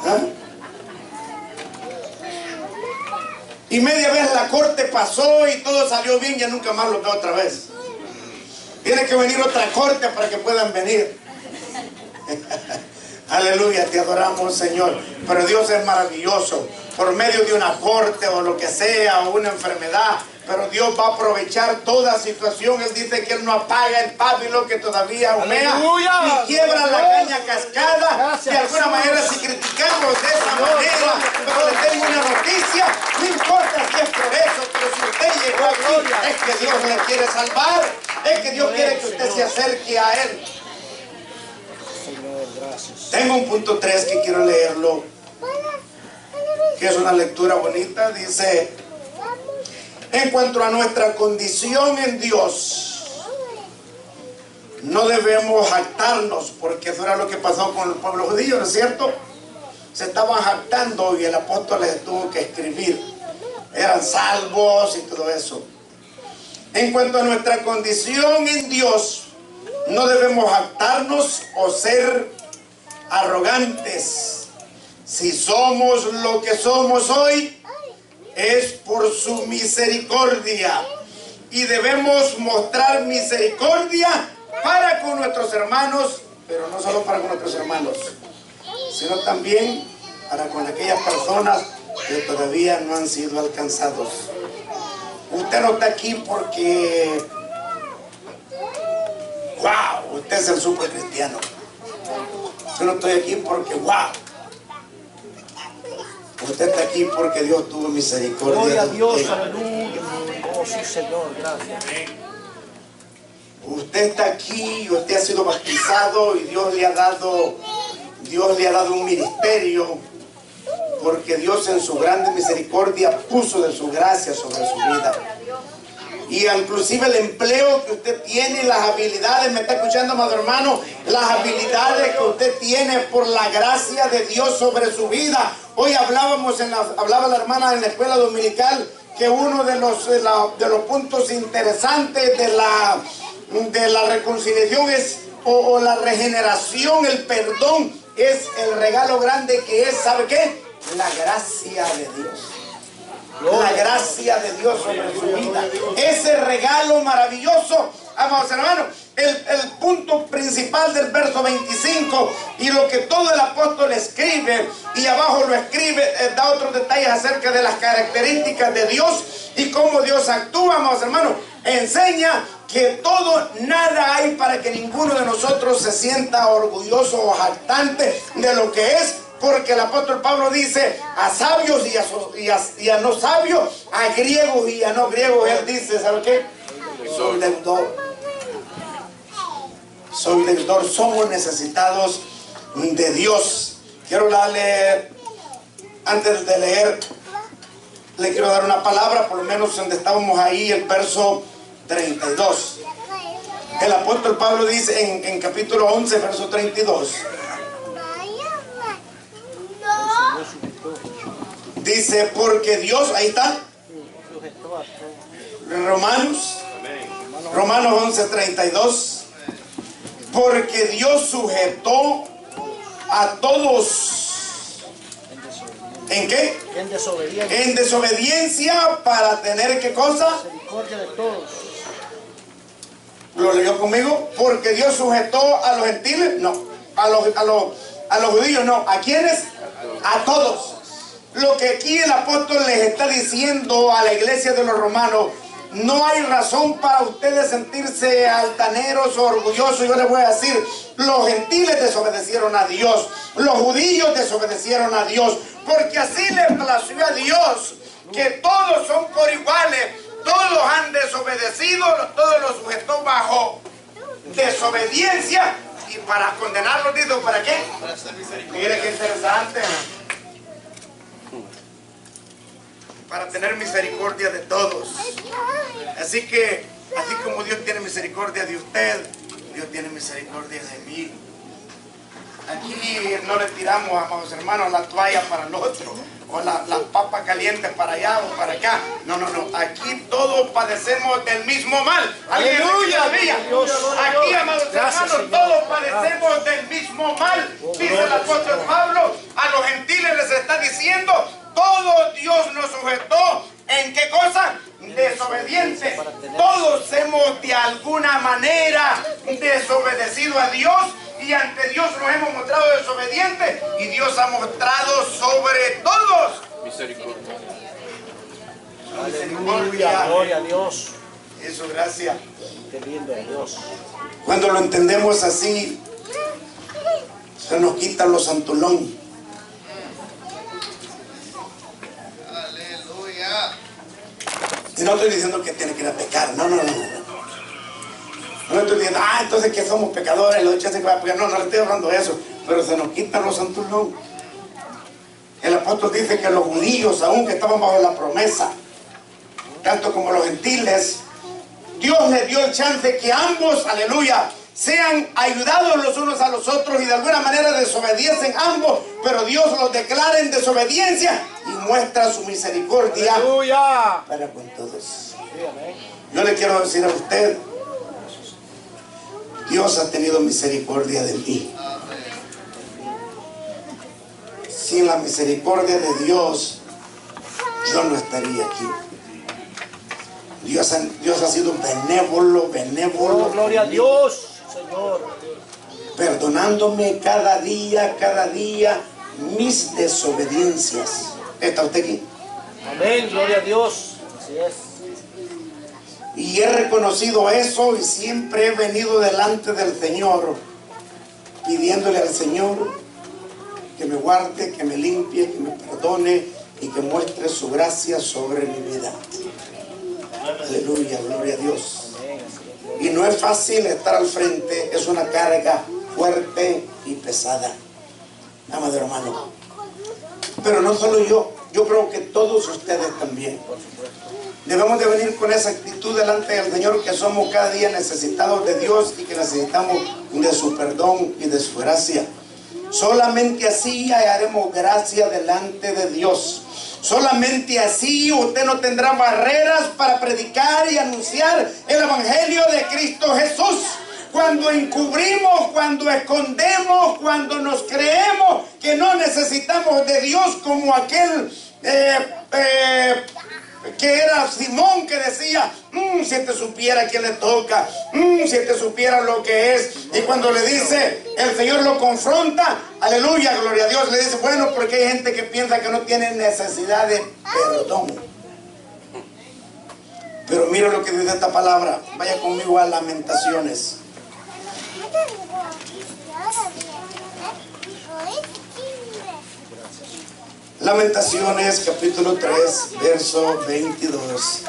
S1: ¿Ah? Y media vez la corte pasó y todo salió bien, ya nunca más lo veo otra vez. Tiene que venir otra corte para que puedan venir. Aleluya, te adoramos, Señor. Pero Dios es maravilloso. Por medio de una corte o lo que sea, o una enfermedad, pero Dios va a aprovechar toda situación. Él dice que Él no apaga el pábilo que todavía humea, ni quiebra la caña cascada. Gracias, de alguna manera, si criticamos de esa manera, pero le tengo una noticia, no importa si es por eso, pero si usted llegó aquí, es que Dios le quiere salvar, es que Dios quiere que usted se acerque a Él. Tengo un punto 3 que quiero leerlo, que es una lectura bonita. Dice: en cuanto a nuestra condición en Dios, no debemos jactarnos, porque eso era lo que pasó con el pueblo judío, ¿no es cierto? Se estaban jactando y el apóstol les tuvo que escribir. Eran salvos y todo eso. En cuanto a nuestra condición en Dios, no debemos jactarnos o ser arrogantes. Si somos lo que somos hoy, es por su misericordia, y debemos mostrar misericordia para con nuestros hermanos, pero no solo para con nuestros hermanos, sino también para con aquellas personas que todavía no han sido alcanzados. Usted no está aquí porque wow, usted es el super cristiano. Yo no estoy aquí porque wow. Usted está aquí porque Dios tuvo misericordia.
S2: Gloria a Dios, aleluya. Oh, sí, Señor, gracias.
S1: Usted está aquí, usted ha sido bautizado y Dios le ha dado un ministerio. porque Dios en su grande misericordia puso de su gracia sobre su vida. Y inclusive el empleo que usted tiene, las habilidades, me está escuchando, amado hermano, las habilidades que usted tiene por la gracia de Dios sobre su vida. Hoy hablaba la hermana en la escuela dominical que uno de los puntos interesantes de la reconciliación es, o la regeneración, el perdón, es el regalo grande que es, ¿sabe qué? La gracia de Dios. La gracia de Dios sobre su vida. Ese regalo maravilloso, amados hermanos. El punto principal del verso 25 y lo que todo el apóstol escribe, y abajo lo escribe, da otros detalles acerca de las características de Dios y cómo Dios actúa, amados hermanos. Enseña que nada hay para que ninguno de nosotros se sienta orgulloso o jactante de lo que es. Porque el apóstol Pablo dice a sabios y a no sabios, a griegos y a no griegos. Él dice, ¿sabe qué? Soy deudor. Soy deudor. Somos necesitados de Dios. Quiero darle, antes de leer, le quiero dar una palabra, por lo menos donde estábamos ahí, el verso 32. El apóstol Pablo dice en capítulo 11, verso 32. Dice, porque Dios, ahí está, Romanos 11:32, porque Dios sujetó a todos, ¿en qué? En desobediencia para tener, ¿qué cosa?
S2: Misericordia de todos.
S1: ¿Lo leyó conmigo? Porque Dios sujetó a los gentiles, no, a los judíos, no, ¿a quiénes? A todos. Lo que aquí el apóstol les está diciendo a la iglesia de los romanos, no hay razón para ustedes sentirse altaneros o orgullosos. Yo les voy a decir, los gentiles desobedecieron a Dios, los judíos desobedecieron a Dios, porque así le plació a Dios, que todos son por iguales, todos han desobedecido, todos los sujetó bajo desobediencia, y para condenarlos, dijo, ¿para qué? Mire qué interesante. Para tener misericordia de todos. Así que, así como Dios tiene misericordia de usted, Dios tiene misericordia de mí. Aquí no le tiramos, amados hermanos, la toalla para el otro, o la papa caliente para allá o para acá. No, no, no. Aquí todos padecemos del mismo mal.
S2: Aleluya.
S1: Aquí, amados hermanos, todos padecemos del mismo mal. Dice el apóstol Pablo, a los gentiles les está diciendo, todo Dios nos sujetó, ¿en qué cosa? Desobedientes. Todos hemos de alguna manera desobedecido a Dios y ante Dios nos hemos mostrado desobedientes y Dios ha mostrado sobre todos misericordia.
S2: Aleluya, gloria a Dios.
S1: Eso, gracias.
S2: Qué lindo Dios.
S1: Cuando lo entendemos así, se nos quita lo santulón. Y no estoy diciendo que tiene que ir a pecar, no. No estoy diciendo, entonces que somos pecadores, los echas a pecar. No le estoy hablando de eso, pero se nos quitan los santulón. El apóstol dice que los judíos, aún que estaban bajo la promesa, tanto como los gentiles, Dios les dio el chance que ambos, aleluya, sean ayudados los unos a los otros y de alguna manera desobedecen ambos, pero Dios los declara en desobediencia y muestra su misericordia para con todos. Yo le quiero decir a usted, Dios ha tenido misericordia de mí. Sin la misericordia de Dios, yo no estaría aquí. Dios ha sido benévolo.
S2: Oh, gloria a Dios, Señor.
S1: Perdonándome cada día mis desobediencias. ¿Está usted aquí?
S2: Amén, gloria a Dios. Así es.
S1: Y he reconocido eso y siempre he venido delante del Señor pidiéndole al Señor que me guarde, que me limpie, que me perdone y que muestre su gracia sobre mi vida. Aleluya, gloria a Dios. Y no es fácil estar al frente, es una carga fuerte y pesada. Amado hermano, Pero no solo yo creo que todos ustedes también. Debemos de venir con esa actitud delante del Señor, que somos cada día necesitados de Dios y que necesitamos de su perdón y de su gracia. Solamente así hallaremos gracia delante de Dios. Solamente así usted no tendrá barreras para predicar y anunciar el Evangelio de Cristo Jesús. Cuando encubrimos, cuando escondemos, cuando nos creemos que no necesitamos de Dios, como aquel que era Simón, que decía, si te supiera quién le toca, si te supiera lo que es. Y cuando le dice, el Señor lo confronta, aleluya, gloria a Dios, le dice, bueno, porque hay gente que piensa que no tiene necesidad de perdón. Pero mira lo que dice esta palabra. Vaya conmigo a Lamentaciones. Lamentaciones capítulo 3, verso 22.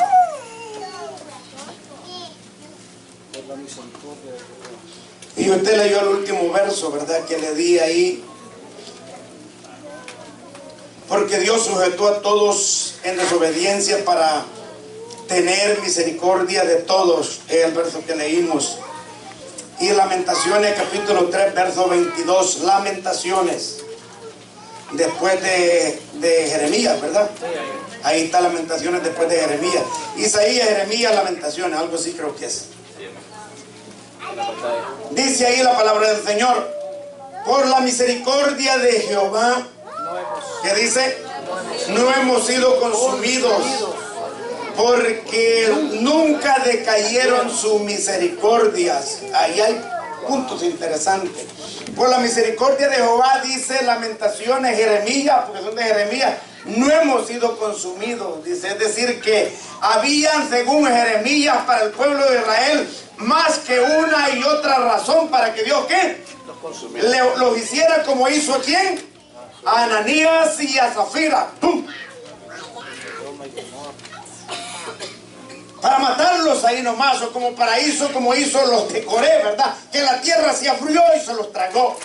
S1: Y usted leyó el último verso, ¿verdad? Que le di ahí. Porque Dios sujetó a todos en desobediencia para tener misericordia de todos. Es el verso que leímos. Y Lamentaciones capítulo 3, verso 22. Lamentaciones. Después de Jeremías, ¿verdad? Ahí está Lamentaciones después de Jeremías. Isaías, Jeremías, Lamentaciones, algo así creo que es. Dice ahí la palabra del Señor: por la misericordia de Jehová, ¿qué dice? No hemos sido consumidos, porque nunca decayeron sus misericordias. Ahí hay puntos interesantes. Por la misericordia de Jehová, dice Lamentaciones, Jeremías, porque son de Jeremías, no hemos sido consumidos. Dice, es decir, que habían, según Jeremías, para el pueblo de Israel, más que una y otra razón para que Dios, ¿qué? Los hiciera como hizo a ¿quién? A Ananías y a Zafira. ¡Pum! Para matarlos ahí nomás, o como como hizo los de Coré, ¿verdad? Que la tierra se abrió y se los tragó.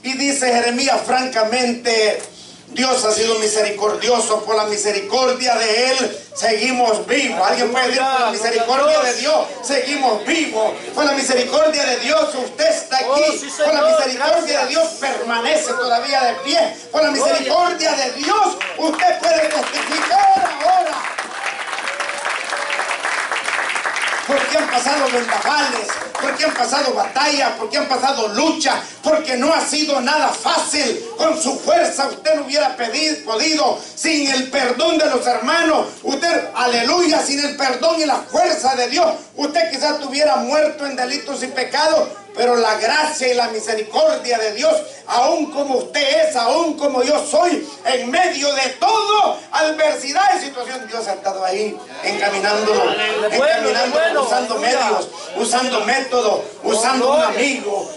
S1: Y dice Jeremías, francamente, Dios ha sido misericordioso. Por la misericordia de Él seguimos vivos. ¿Alguien puede decir, por la misericordia de Dios seguimos vivos? Por la misericordia de Dios usted está aquí. Por la misericordia de Dios permanece todavía de pie. Por la misericordia de Dios usted puede testificar ahora. Porque han pasado vendavales, porque han pasado batallas, porque han pasado luchas, porque no ha sido nada fácil. Con su fuerza usted no hubiera podido, sin el perdón de los hermanos, usted, aleluya, sin el perdón y la fuerza de Dios, usted quizás estuviera muerto en delitos y pecados. Pero la gracia y la misericordia de Dios, aún como usted es, aún como yo soy, en medio de todo, adversidad y situación, Dios ha estado ahí encaminándolo, usando medios, usando métodos, usando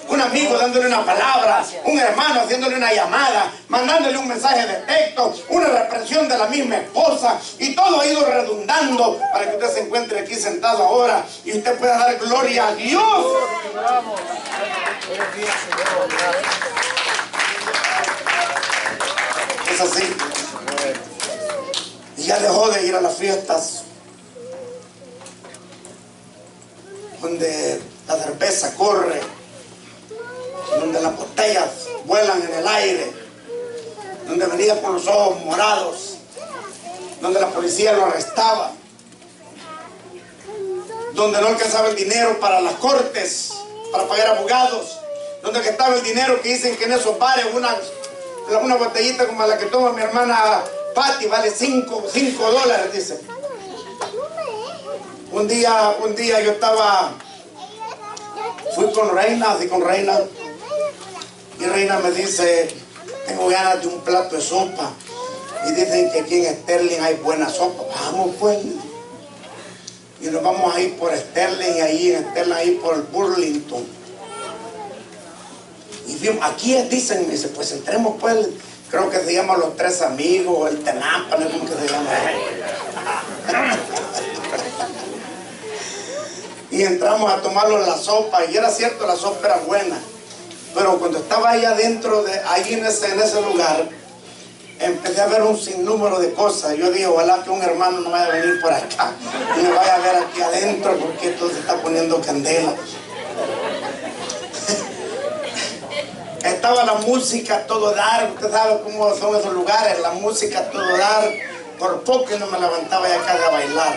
S1: un amigo dándole una palabra, un hermano haciéndole una llamada, mandándole un mensaje de texto, una reprensión de la misma esposa, y todo ha ido redundando para que usted se encuentre aquí sentado ahora y usted pueda dar gloria a Dios. Es así. Y ya dejó de ir a las fiestas donde la cerveza corre, donde las botellas vuelan en el aire, donde venía con los ojos morados, donde la policía lo arrestaba, donde no alcanzaba el dinero para las cortes, para pagar abogados, donde estaba el dinero que dicen que en esos bares una botellita como la que toma mi hermana Patti vale $5, dice. Un día yo fui con Reina, y Reina me dice, tengo ganas de un plato de sopa, y dicen que aquí en Sterling hay buena sopa. Vamos pues, y nos vamos a ir por Sterling, ahí en Sterling, ahí por el Burlington. Y vimos, aquí dicen, me dice, pues entremos pues, creo que se llama Los Tres Amigos, el Tenampa, no sé cómo que se llama. Y entramos a tomarnos la sopa, y era cierto, la sopa era buena. Pero cuando estaba ahí adentro, ahí en ese lugar, empecé a ver un sinnúmero de cosas. Yo dije, ojalá que un hermano no vaya a venir por acá y me vaya a ver aquí adentro, porque esto se está poniendo candela. Estaba la música a todo dar. Usted sabe cómo son esos lugares, la música a todo dar. Por poco no me levantaba ya acá a bailar.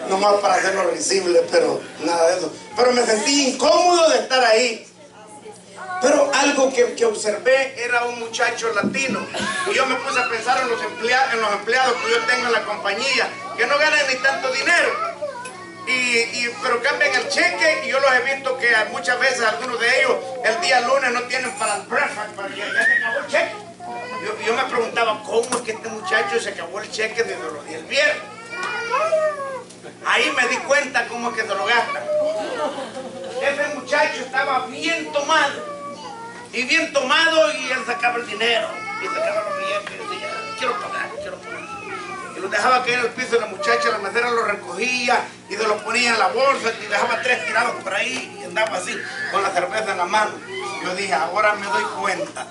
S1: Nomás para hacerlo visible, pero nada de eso. Pero me sentí incómodo de estar ahí. Pero algo que observé era un muchacho latino. Y yo me puse a pensar en los empleados que yo tengo en la compañía, que no ganan ni tanto dinero. Pero cambian el cheque, y yo los he visto que muchas veces algunos de ellos el día lunes no tienen para el breakfast, para que ya se acabó el cheque. Yo me preguntaba, ¿cómo es que este muchacho se acabó el cheque desde los días del viernes? Ahí me di cuenta cómo es que se lo gastan. Ese muchacho estaba bien tomado. Y bien tomado, y él sacaba el dinero. Y sacaba los billetes y decía, quiero pagar. Y los dejaba caer en el piso de la muchacha, la mesera los recogía y se los ponía en la bolsa y dejaba 3 tirados por ahí y andaba así, con la cerveza en la mano. Yo dije, ahora me doy cuenta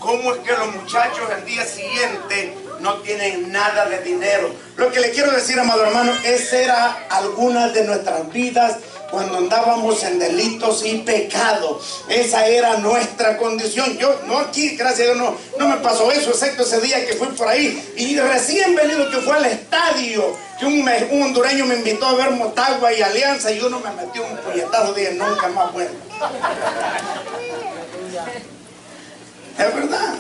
S1: cómo es que los muchachos el día siguiente no tienen nada de dinero. Lo que le quiero decir, amado hermano, esa era algunas de nuestras vidas cuando andábamos en delitos y pecados. Esa era nuestra condición. Yo, no aquí, gracias a Dios, no me pasó eso, excepto ese día que fui por ahí. Y recién venido que fue al estadio, que un hondureño me invitó a ver Motagua y Alianza, y uno me metió un puñetazo, dije, nunca más vuelvo. Es verdad.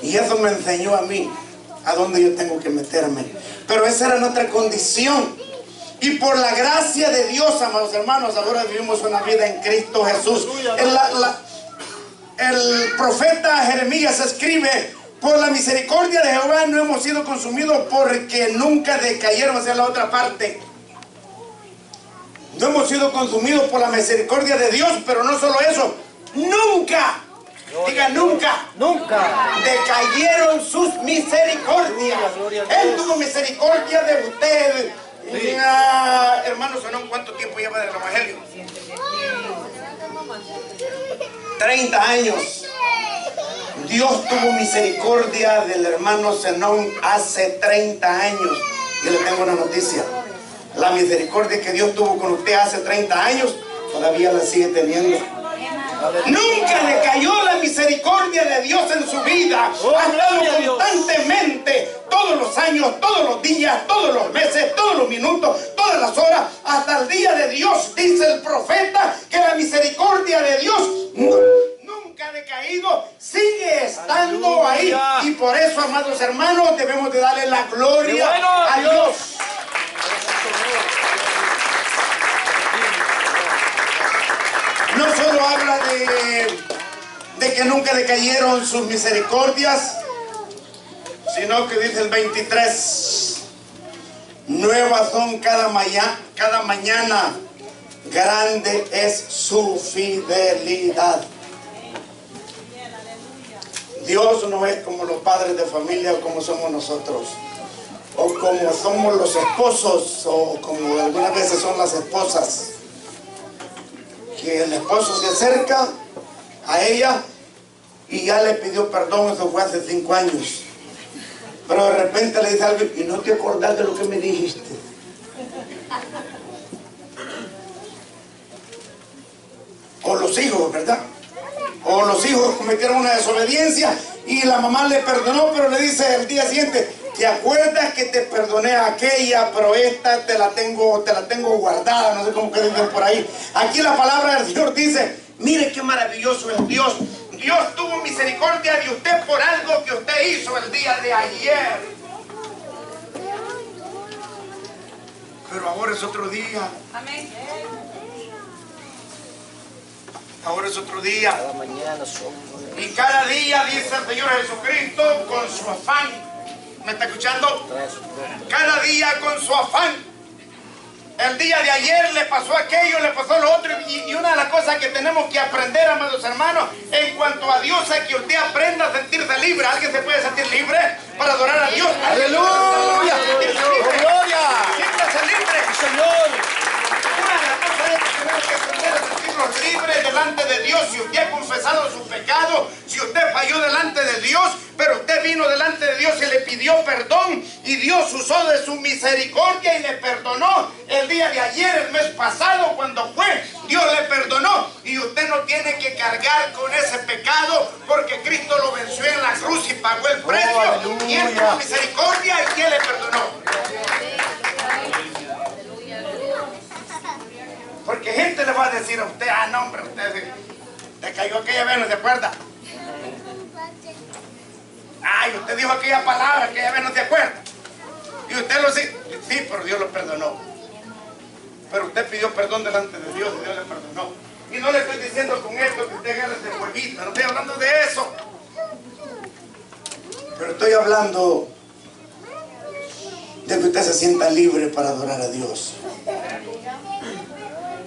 S1: Y eso me enseñó a mí a dónde yo tengo que meterme. Pero esa era nuestra condición. Y por la gracia de Dios, amados hermanos, ahora vivimos una vida en Cristo Jesús. El profeta Jeremías escribe, por la misericordia de Jehová no hemos sido consumidos, porque nunca decayeron. Hacia la otra parte, no hemos sido consumidos por la misericordia de Dios. Pero no solo eso, nunca, diga nunca, decayeron sus misericordias. Él tuvo misericordia de usted. Sí. Hermano Zenón, ¿cuánto tiempo lleva del evangelio? 30 años. Dios tuvo misericordia del hermano Zenón hace 30 años. Y le tengo una noticia: la misericordia que Dios tuvo con usted hace 30 años todavía la sigue teniendo. Nunca decayó la misericordia de Dios en su vida. Ha estado constantemente, todos los años, todos los días, todos los meses, todos los minutos, todas las horas, hasta el día de Dios. Dice el profeta que la misericordia de Dios nunca ha decaído, sigue estando ahí. Y por eso, amados hermanos, debemos de darle la gloria a Dios. No solo habla de que nunca decayeron sus misericordias, sino que dice el 23, nuevas son cada mañana, grande es su fidelidad. Dios no es como los padres de familia o como somos nosotros, o como somos los esposos, o como algunas veces son las esposas, que el esposo se acerca a ella y ya le pidió perdón. Eso fue hace 5 años, pero de repente le dice algo y no te acordás de lo que me dijiste. O los hijos, ¿verdad? O los hijos cometieron una desobediencia y la mamá le perdonó, pero le dice el día siguiente, ¿te acuerdas que te perdoné a aquella, pero esta te la tengo guardada? No sé cómo que dicen por ahí. Aquí la palabra del Señor dice, mire qué maravilloso es Dios. Dios tuvo misericordia de usted por algo que usted hizo el día de ayer. Pero ahora es otro día. Amén. Ahora es otro día.
S2: Cada mañana
S1: y cada día, dice el Señor Jesucristo, con su afán. ¿Me está escuchando? Cada día con su afán. El día de ayer le pasó aquello, le pasó lo otro. Y una de las cosas que tenemos que aprender, amados hermanos, en cuanto a Dios, es que usted aprenda a sentirse libre. ¿Alguien se puede sentir libre para adorar a Dios? ¡Aleluya! ¡Gloria! ¡Siéntase libre! ¡Señor! Una de las cosas es que tenemos que aprender a sentirnos libres delante delante de Dios, si usted ha confesado su pecado, si usted falló delante de Dios, pero usted vino delante de Dios y le pidió perdón, y Dios usó de su misericordia y le perdonó el día de ayer, el mes pasado, cuando fue, Dios le perdonó, y usted no tiene que cargar con ese pecado, porque Cristo lo venció en la cruz y pagó el precio, y Él tuvo misericordia y Él le perdonó. Porque gente le va a decir a usted, ah, no, hombre, usted te cayó aquella vez, ¿no se acuerda? Ay, usted dijo aquella palabra, aquella vez no se acuerda. Y usted lo sí, pero Dios lo perdonó. Pero usted pidió perdón delante de Dios y Dios le perdonó. Y no le estoy diciendo con esto que usted agarre de huevita, no estoy hablando de eso. Pero estoy hablando de que usted se sienta libre para adorar a Dios.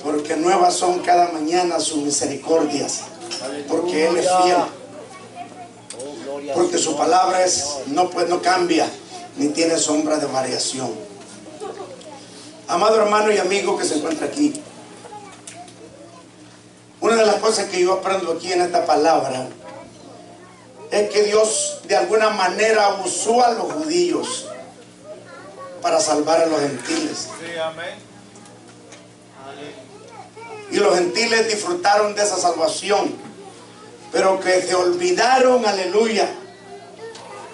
S1: Porque nuevas son cada mañana sus misericordias. Porque Él es fiel. Porque su palabra no cambia, ni tiene sombra de variación. Amado hermano y amigo que se encuentra aquí, una de las cosas que yo aprendo aquí en esta palabra es que Dios de alguna manera usó a los judíos para salvar a los gentiles.
S3: Sí, amén.
S1: Y los gentiles disfrutaron de esa salvación, pero que se olvidaron, aleluya,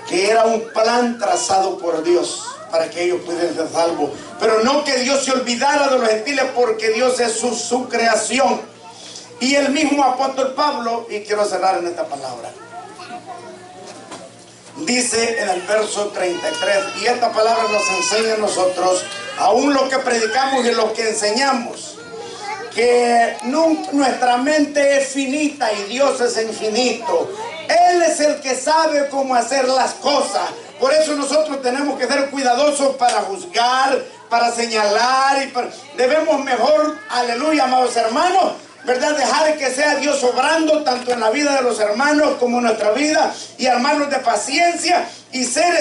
S1: que era un plan trazado por Dios para que ellos pudieran ser salvos. Pero no que Dios se olvidara de los gentiles, porque Dios es su creación. Y el mismo apóstol Pablo, y quiero cerrar en esta palabra, dice en el verso 33, y esta palabra nos enseña a nosotros, aún lo que predicamos y lo que enseñamos, que nuestra mente es finita y Dios es infinito. Él es el que sabe cómo hacer las cosas. Por eso nosotros tenemos que ser cuidadosos para juzgar, para señalar, debemos mejor, aleluya, amados hermanos, ¿verdad? Dejar que sea Dios obrando tanto en la vida de los hermanos como en nuestra vida, y hermanos de paciencia, y ser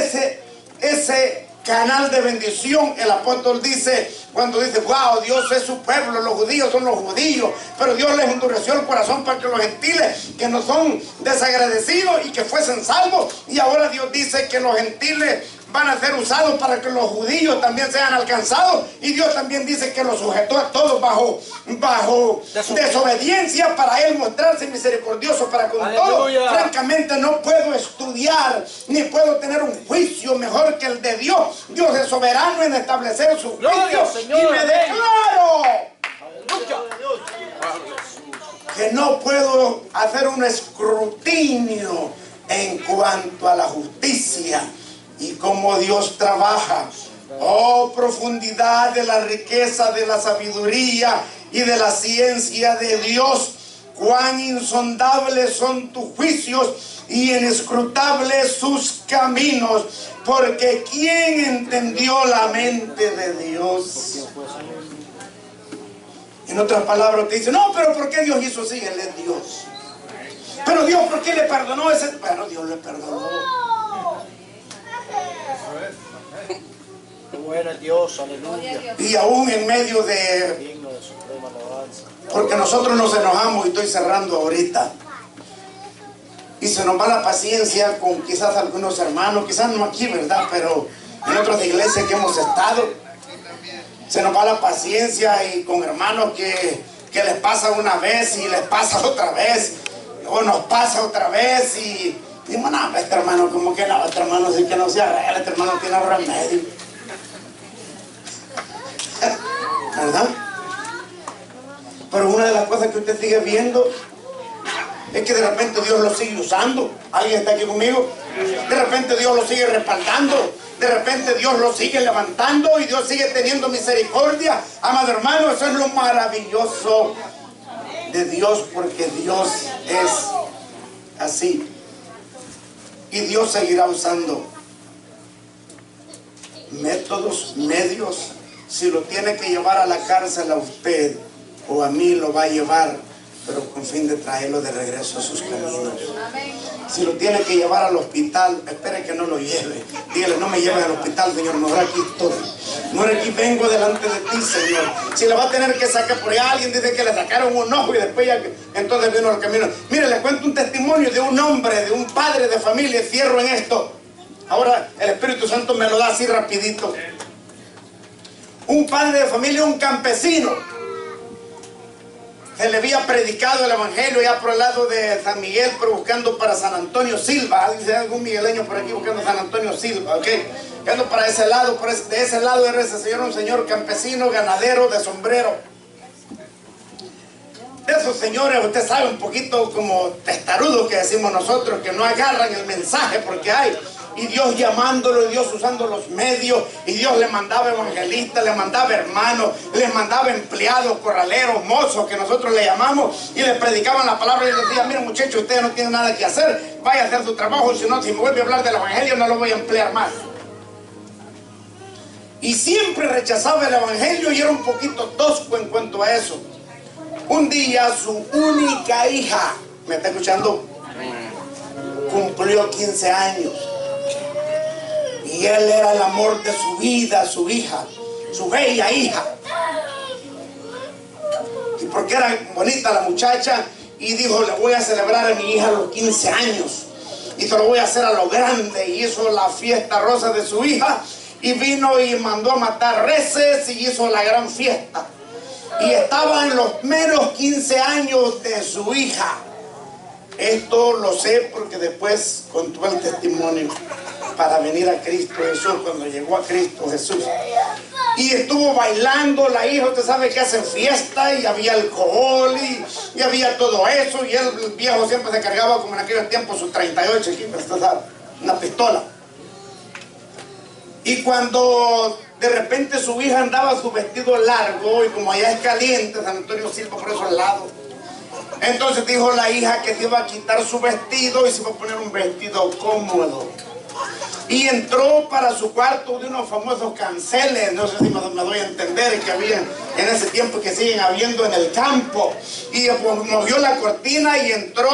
S1: ese canal de bendición. El apóstol dice, cuando dice, wow, Dios es su pueblo, los judíos son los judíos, pero Dios les endureció el corazón para que los gentiles, que no son desagradecidos y que fuesen salvos, y ahora Dios dice que los gentiles van a ser usados para que los judíos también sean alcanzados, y Dios también dice que los sujetó a todos bajo desobediencia, para Él mostrarse misericordioso para con todos. Francamente no puedo estudiar ni puedo tener un juicio mejor que el de Dios. Dios es soberano en establecer su juicio, y me declaro que no puedo hacer un escrutinio en cuanto a la justicia y cómo Dios trabaja. Oh, profundidad de la riqueza, de la sabiduría y de la ciencia de Dios. Cuán insondables son tus juicios y inescrutables sus caminos. Porque ¿quién entendió la mente de Dios? En otras palabras te dice, no, pero ¿por qué Dios hizo así? Él es Dios. Pero Dios, ¿por qué le perdonó ese? Bueno, Dios le perdonó.
S2: Bueno Dios, aleluya.
S1: Y aún en medio de...
S2: Digno de suprema alabanza.
S1: Porque nosotros nos enojamos, y estoy cerrando ahorita, y se nos va la paciencia con quizás algunos hermanos, quizás no aquí, ¿verdad? Pero en otras iglesias que hemos estado, se nos va la paciencia, y con hermanos que les pasa una vez y les pasa otra vez, o nos pasa otra vez, y decimos, no, este hermano, como que no, este hermano sí que no se arregla, este hermano tiene remedio. ¿Verdad? Pero una de las cosas que usted sigue viendo es que de repente Dios lo sigue usando. ¿Alguien está aquí conmigo? De repente Dios lo sigue respaldando. De repente Dios lo sigue levantando, y Dios sigue teniendo misericordia. Amado hermano, eso es lo maravilloso de Dios, porque Dios es así. Y Dios seguirá usando métodos, medios. Si lo tiene que llevar a la cárcel a usted o a mí, lo va a llevar, pero con fin de traerlo de regreso a sus caminos. Si lo tiene que llevar al hospital, espere que no lo lleve. Dígale, no me lleve al hospital, Señor, mejor aquí estoy. No, aquí vengo delante de ti, Señor. Si le va a tener que sacar por ahí, alguien dice que le sacaron un ojo y después ya, entonces vino al camino. Mire, le cuento un testimonio de un hombre, de un padre de familia. Cierro en esto. Ahora el Espíritu Santo me lo da así rapidito. Un padre de familia, un campesino. Se le había predicado el evangelio ya por el lado de San Miguel, pero buscando para San Antonio Silva. Dice algún migueleño por aquí buscando San Antonio Silva, ¿ok? Buscando para ese lado, de ese lado era ese señor, un señor campesino, ganadero, de sombrero. De esos señores, usted sabe, un poquito como testarudos que decimos nosotros, que no agarran el mensaje porque hay. Y Dios llamándolo, y Dios usando los medios, y Dios le mandaba evangelistas, le mandaba hermanos, le mandaba empleados, corraleros, mozos, que nosotros le llamamos, y le predicaban la palabra y les decía: miren muchachos, ustedes no tienen nada que hacer, vaya a hacer su trabajo, si no, si me vuelve a hablar del evangelio no lo voy a emplear más. Y siempre rechazaba el evangelio y era un poquito tosco en cuanto a eso. Un día su única hija, ¿me está escuchando?, cumplió 15 años. Y él era el amor de su vida, su hija, su bella hija. Y porque era bonita la muchacha, y dijo: le voy a celebrar a mi hija los 15 años. Y se lo voy a hacer a lo grande. Y hizo la fiesta rosa de su hija. Y vino y mandó a matar reses y hizo la gran fiesta. Y estaba en los meros 15 años de su hija. Esto lo sé porque después contó el testimonio para venir a Cristo Jesús, cuando llegó a Cristo Jesús. Y estuvo bailando la hija. Usted sabe que hacen fiesta y había alcohol y había todo eso. Y el viejo siempre se cargaba, como en aquellos tiempos, sus 38 aquí, una pistola. Y cuando de repente su hija andaba su vestido largo, y como allá es caliente, San Antonio Silva por eso al lado, entonces dijo la hija que se iba a quitar su vestido y se iba a poner un vestido cómodo. Y entró para su cuarto de unos famosos canceles, no sé si me doy a entender, que había en ese tiempo, que siguen habiendo en el campo. Y movió la cortina y entró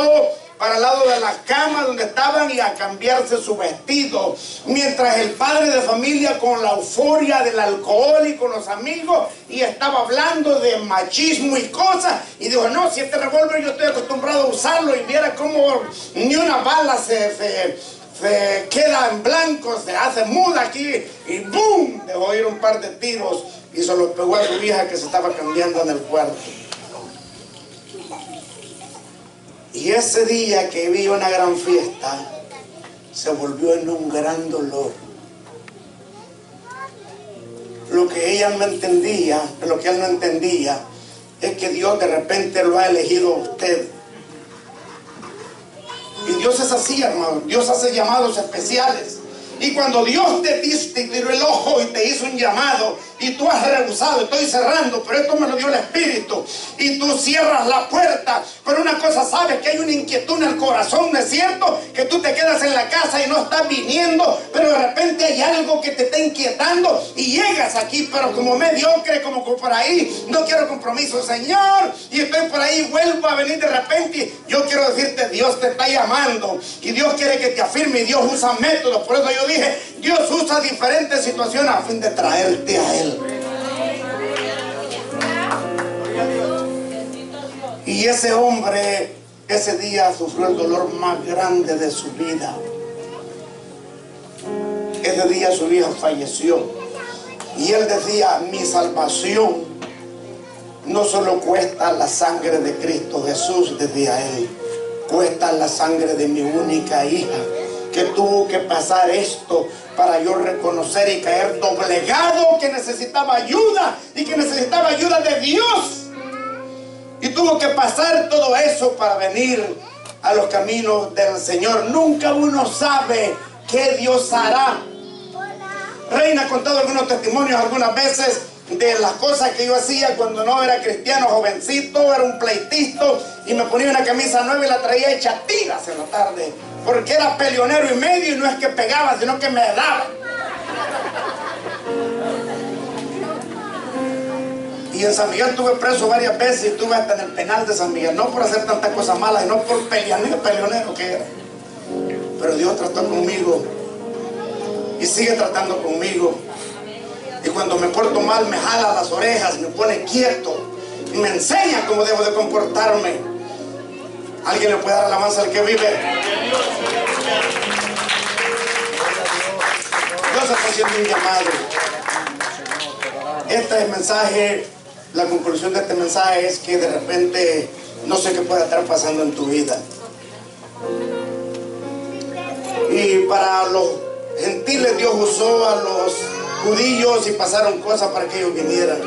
S1: para el lado de la cama donde estaban y a cambiarse su vestido. Mientras el padre de familia, con la euforia del alcohol y con los amigos, y estaba hablando de machismo y cosas, y dijo: no, si este revólver yo estoy acostumbrado a usarlo, y viera cómo ni una bala se queda en blanco, se hace muda aquí, y ¡boom! Dejó ir un par de tiros y se los pegó a su hija que se estaba cambiando en el cuarto. Y ese día que vi una gran fiesta, se volvió en un gran dolor. Lo que ella no entendía, lo que él no entendía, es que Dios de repente lo ha elegido a usted. Y Dios es así, hermano. Dios hace llamados especiales. Y cuando Dios te tiró el ojo y te hizo un llamado, y tú has rehusado: estoy cerrando, pero esto me lo dio el Espíritu, y tú cierras la puerta, pero una cosa sabes, que hay una inquietud en el corazón, ¿no es cierto? Que tú te quedas en la casa y no estás viniendo, pero de repente hay algo que te está inquietando y llegas aquí, pero como mediocre, como por ahí, no quiero compromiso, Señor, y estoy por ahí, vuelvo a venir de repente. Yo quiero decirte: Dios te está llamando y Dios quiere que te afirme, y Dios usa métodos. Por eso yo dije: Dios usa diferentes situaciones a fin de traerte a Él. Y ese hombre ese día sufrió el dolor más grande de su vida. Ese día su hija falleció. Y él decía: mi salvación no solo cuesta la sangre de Cristo Jesús, decía él, cuesta la sangre de mi única hija, que tuvo que pasar esto para yo reconocer y caer doblegado que necesitaba ayuda, y que necesitaba ayuda de Dios. Y tuvo que pasar todo eso para venir a los caminos del Señor. Nunca uno sabe qué Dios hará. Reina ha contado algunos testimonios algunas veces de las cosas que yo hacía cuando no era cristiano, jovencito, era un pleitito, y me ponía una camisa nueva y la traía hecha tiras en la tarde, porque era peleonero y medio, y no es que pegaba, sino que me daba. Y en San Miguel estuve preso varias veces, y estuve hasta en el penal de San Miguel, no por hacer tantas cosas malas, sino por peleonero que era. Pero Dios trató conmigo y sigue tratando conmigo. Y cuando me porto mal me jala las orejas, me pone quieto y me enseña cómo debo de comportarme. ¿Alguien le puede dar alabanza al que vive? Dios está haciendo un llamado. Este mensaje, la conclusión de este mensaje es que de repente no sé qué puede estar pasando en tu vida. Y para los gentiles Dios usó a los judíos y pasaron cosas para que ellos vinieran.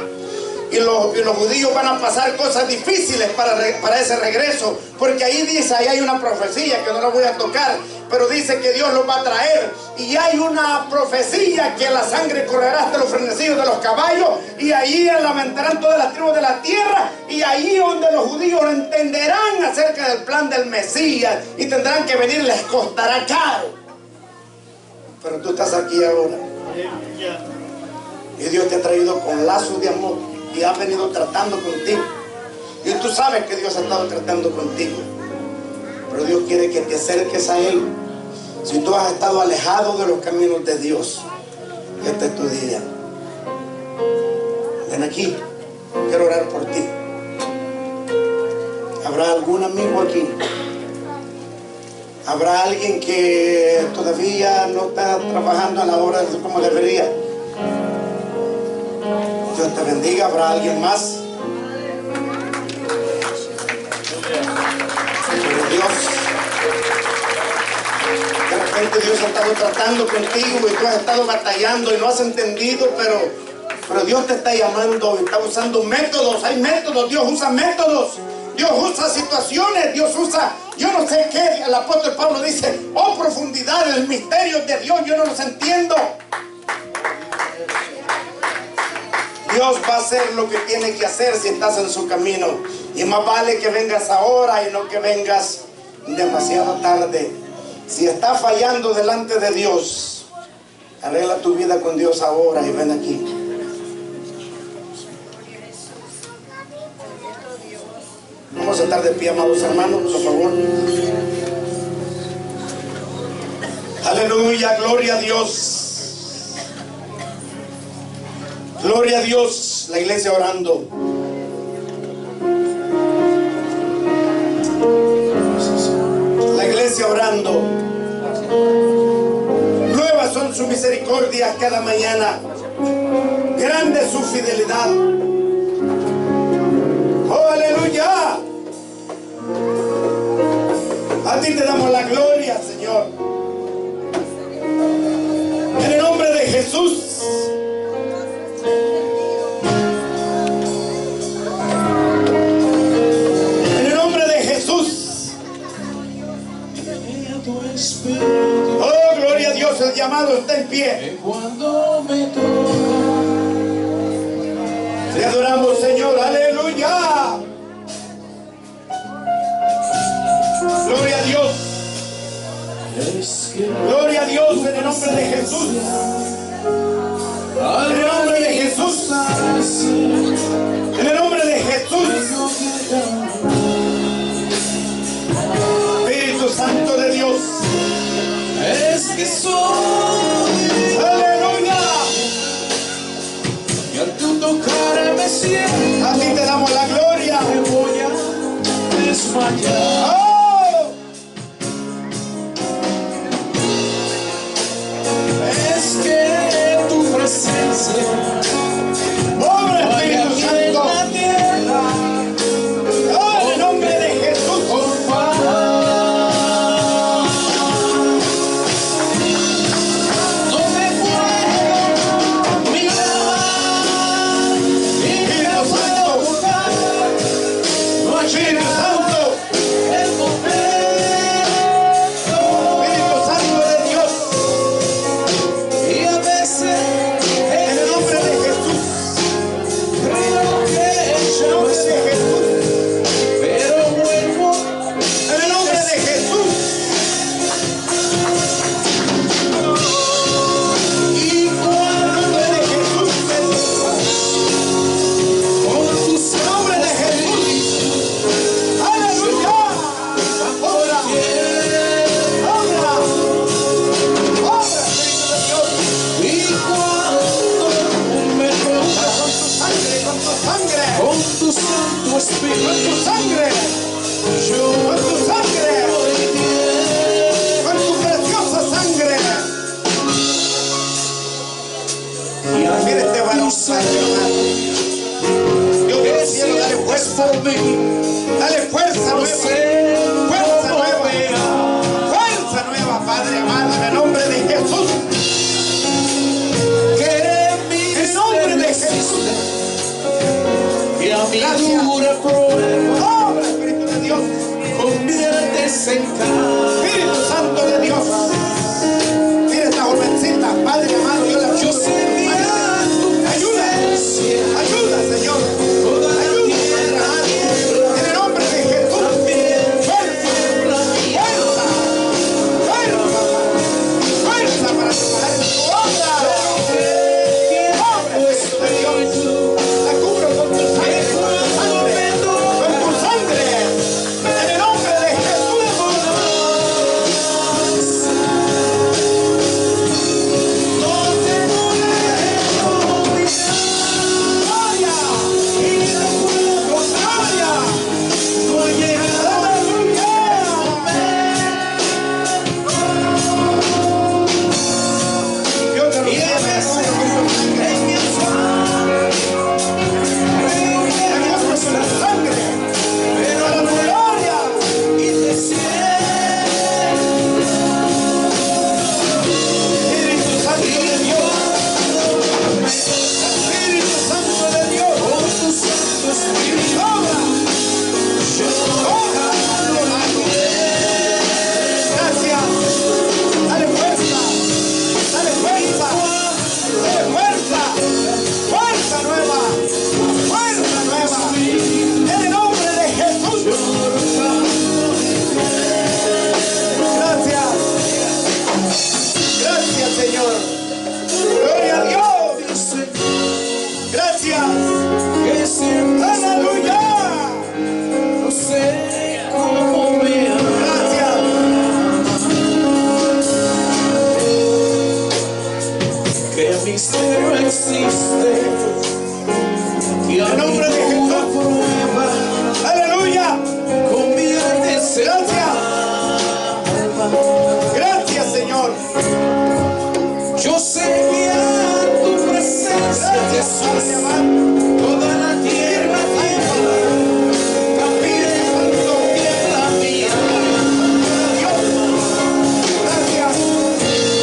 S1: Y los judíos van a pasar cosas difíciles para ese regreso, porque ahí dice, ahí hay una profecía que no la voy a tocar, pero dice que Dios los va a traer. Y hay una profecía que la sangre correrá hasta los frenecillos de los caballos, y ahí lamentarán todas las tribus de la tierra, y ahí donde los judíos entenderán acerca del plan del Mesías y tendrán que venir, les costará caro. Pero tú estás aquí ahora y Dios te ha traído con lazos de amor y ha venido tratando contigo, y tú sabes que Dios ha estado tratando contigo, pero Dios quiere que te acerques a Él. Si tú has estado alejado de los caminos de Dios, este es tu día. Ven aquí, quiero orar por ti. ¿Habrá algún amigo aquí? ¿Habrá alguien que todavía no está trabajando en la obra como debería? Dios te bendiga. ¿Habrá alguien más? Dios, de repente Dios ha estado tratando contigo y tú has estado batallando y no has entendido, pero Dios te está llamando y está usando métodos. Hay métodos, Dios usa métodos, Dios usa situaciones, Dios usa, yo no sé qué. El apóstol Pablo dice, oh profundidades, misterios de Dios, yo no los entiendo. Dios va a hacer lo que tiene que hacer si estás en su camino. Y más vale que vengas ahora y no que vengas demasiado tarde. Si estás fallando delante de Dios, arregla tu vida con Dios ahora y ven aquí. Vamos a estar de pie, amados hermanos, por favor. Aleluya, gloria a Dios. Gloria a Dios. La iglesia orando. La iglesia orando. Nuevas son sus misericordias cada mañana. Grande es su fidelidad. Oh, aleluya. A ti te damos la gloria, Señor. En el nombre de Jesús. Oh, gloria a Dios, el llamado está en pie. Te adoramos, Señor, aleluya. Gloria a Dios. Gloria a Dios en el nombre de Jesús. En el nombre de Jesús. En el nombre de Jesús. Espíritu Santo de Dios.
S3: Es que soy,
S1: aleluya.
S3: Y al tu tocar me siento,
S1: a ti te damos la gloria.
S3: Me voy a desmayar.
S1: Oh.
S3: Es que tu presencia,
S1: pobre Espíritu Santo,
S3: en la tierra,
S1: oh, en el nombre de Jesús. con tu sangre, con tu sangre, con tu preciosa sangre. Mira este varón, Padre amado. Dios del cielo, dale fuerza, dale fuerza nueva, fuerza nueva, fuerza nueva, Padre amado, en el nombre de Jesús. En el nombre de Jesús.
S3: Y a mi
S1: Gracias.
S3: dura prueba,
S1: Obra, Espíritu de Dios,
S3: conviertes en calma.
S1: Espíritu Santo de Dios. Mira esta jovencita, Padre amado, yo la
S3: Yo sería tu
S1: ayuda,
S3: presencia,
S1: ayuda, Señor.
S3: toda la
S1: Ayuda,
S3: tierra
S1: en el nombre de Jesús.
S3: también
S1: Fuerza,
S3: la mía.
S1: fuerza, fuerza, fuerza para trabajar en tu obra. Obra, Espíritu de Dios. La cubro con tu sangre, con tu sangre, en el nombre de Jesús. Gloria, gloria, aleluya. Dios te lo lleve, en mi afán, con tu sangre, pero la gloria
S3: Y te siento
S1: Espíritu Santo de Dios, Espíritu Santo de Dios,
S3: con tu santo espíritu.
S1: obra, obra, gracias, dale fuerza, dale fuerza, dale fuerza, fuerza nueva, en el nombre de Jesús. Gracias, gracias Señor, gloria a Dios, gracias,
S3: Que siempre
S1: aleluya,
S3: no sé cómo me amas.
S1: gracias,
S3: Qué misterio existe. Y a
S1: En el nombre de
S3: mi dura
S1: Jesús.
S3: prueba,
S1: aleluya,
S3: conviertes en
S1: gracias,
S3: calma.
S1: gracias Señor,
S3: Yo seguía tu presencia,
S1: gracias
S3: Jesús.
S1: Padre amado,
S3: Toda la tierra tiembla, también la mía.
S1: Dios, gracias,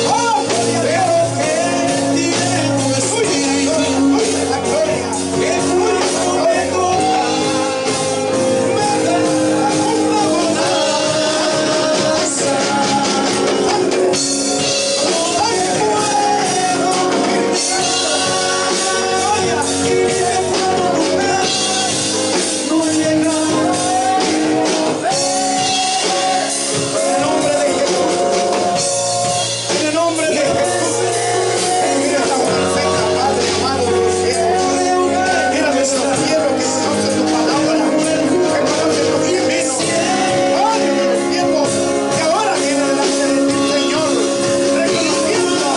S1: oh gloria a Dios,
S3: Que tiene tu espíritu,
S1: tuya es la gloria,
S3: que tuyo me toca, me da una bonanza.
S1: en el nombre de Jesús, en el nombre de Jesús. Mira esta jovencita, Padre amado de los cielos, mira de los cielos que conoce tu palabra, que conoce tu camino, Padre de los cielos, que ahora viene delante de ti, Señor, reconociendo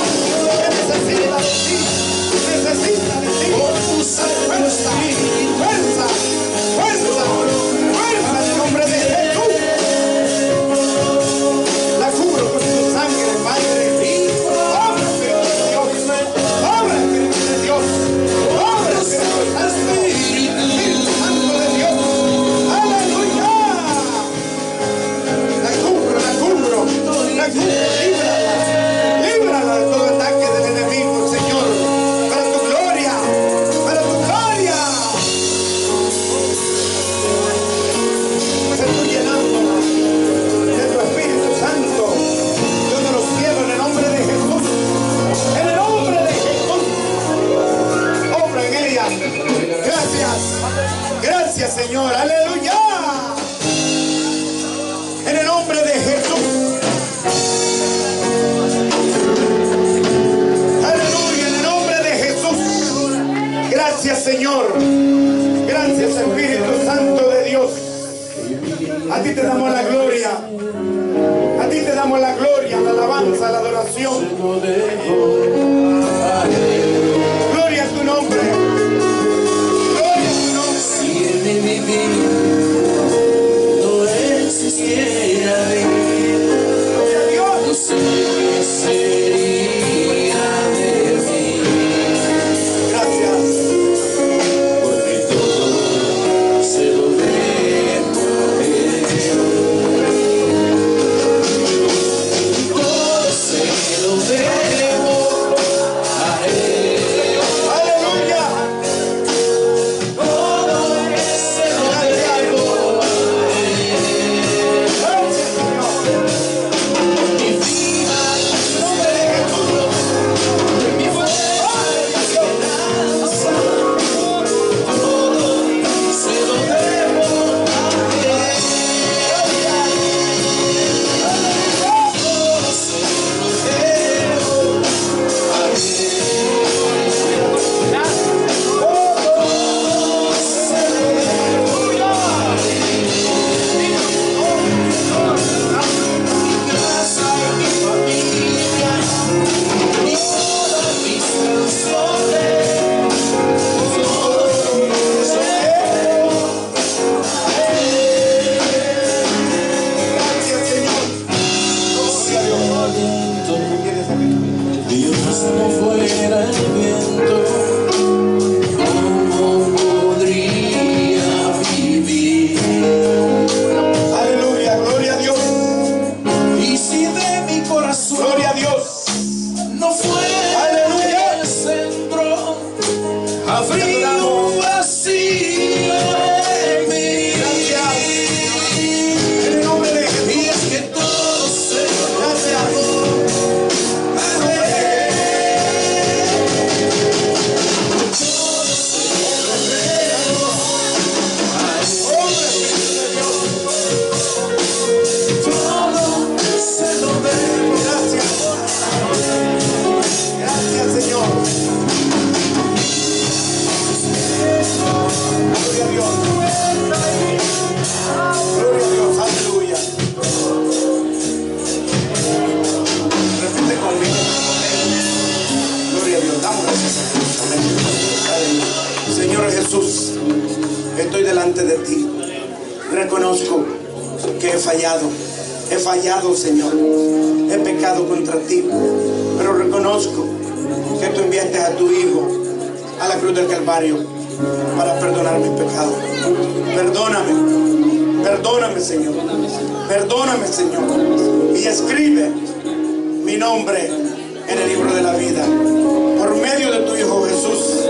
S1: que necesita de ti, necesita de ti. Fuerza, fuerza, fuerza, fuerza en el nombre de Jesús. La cubro con tu sangre, Padre. Obra, Espíritu de Dios. Obra, Espíritu de Dios. Obra, Espíritu Santo de Dios. Aleluya. La cubro, la cubro, la cubro. Líbrala, líbrala de todo ataque del enemigo, Señor. Para tu gloria, para tu gloria. Se estoy llenando de tu Espíritu Santo, Dios de los cielos, en el nombre de Jesús, en el nombre de Jesús, obra en ella. Gracias, gracias Señor, aleluya, en el nombre de Jesús, aleluya, en el nombre de Jesús. Gracias Señor, gracias Espíritu Santo de Dios. A ti te damos la gloria. A ti te damos la gloria, la alabanza, la adoración.
S3: Lo dejo a él.
S1: Gloria a tu nombre. Gloria a tu nombre.
S3: Si en mi vivir
S1: Reconozco que he fallado, Señor, he pecado contra ti, pero reconozco que tú enviaste a tu Hijo a la cruz del Calvario para perdonar mis pecados. Perdóname, Señor, y escribe mi nombre en el libro de la vida. Por medio de tu Hijo Jesús,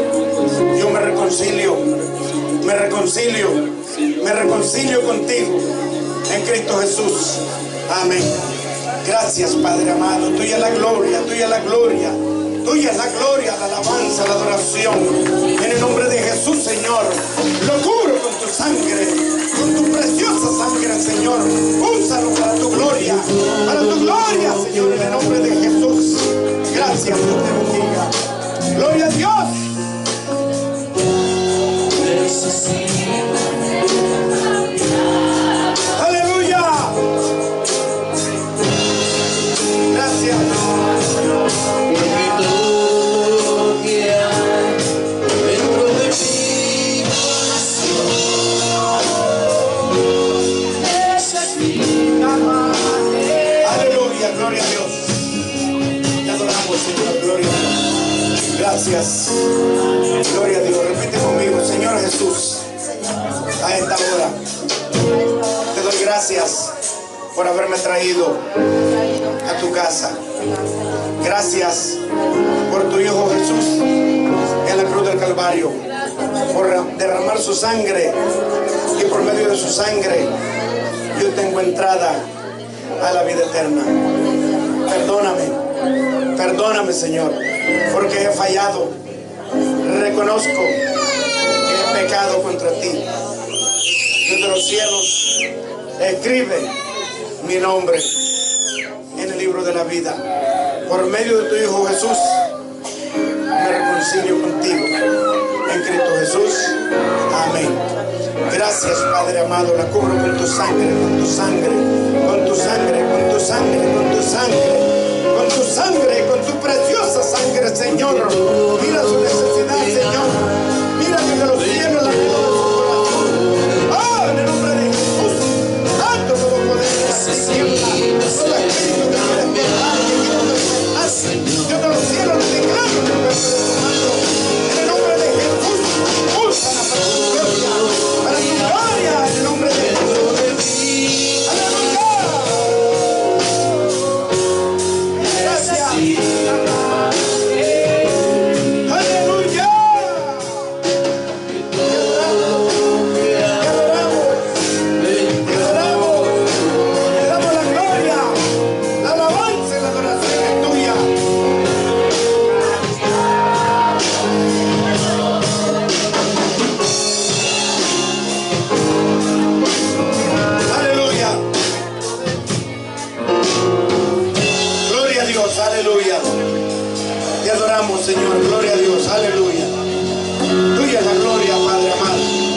S1: yo me reconcilio contigo en Cristo Jesús. Amén. Gracias, Padre amado. Tuya es la gloria, tuya es la gloria, tuya es la gloria, la alabanza, la adoración. En el nombre de Jesús, Señor, lo cubro con tu sangre, con tu preciosa sangre, Señor. Úsalo para tu gloria, Señor, en el nombre de Jesús. Gracias, Dios te bendiga. Gloria a Dios. Aleluya. Gracias.
S3: Porque todo lo que hay dentro de mi corazón necesita más.
S1: Aleluya, gloria a Dios. Te adoramos, Señor, gloria a Dios. Gracias. Gloria a Dios. Repite conmigo, Señor Jesús, a esta hora te doy gracias por haberme traído a tu casa. Gracias por tu Hijo Jesús en la cruz del Calvario, por derramar su sangre, y por medio de su sangre yo tengo entrada a la vida eterna. Perdóname, Señor, porque he fallado. Reconozco que he pecado contra ti. Desde los cielos escribe mi nombre en el libro de la vida. Por medio de tu Hijo Jesús me reconcilio contigo en Cristo Jesús. Amén. Gracias, Padre amado. La cubro con tu sangre, con tu sangre, con tu sangre, con tu sangre, con tu sangre, con tu sangre, con tu preciosa sangre, Señor. Mira su necesidad, Señor. Mira desde los cielos la vida de su corazón. Oh, en el nombre de Jesús, tanto todo poder de las tinieblas, todo espíritu que quiere despertar, que quiere despertar. Yo de los cielos le declaro en el nombre de su mano. En el nombre de Jesús, úsala para tu gloria, en el nombre de Jesús. Aleluya. Gracias. Aleluya. Te adoramos. Te damos la gloria, la alabanza y la adoración es tuya. Aleluya. Gloria a Dios, aleluya. Te adoramos, Señor, gloria a Dios, aleluya. Tuya es la gloria, Padre amado.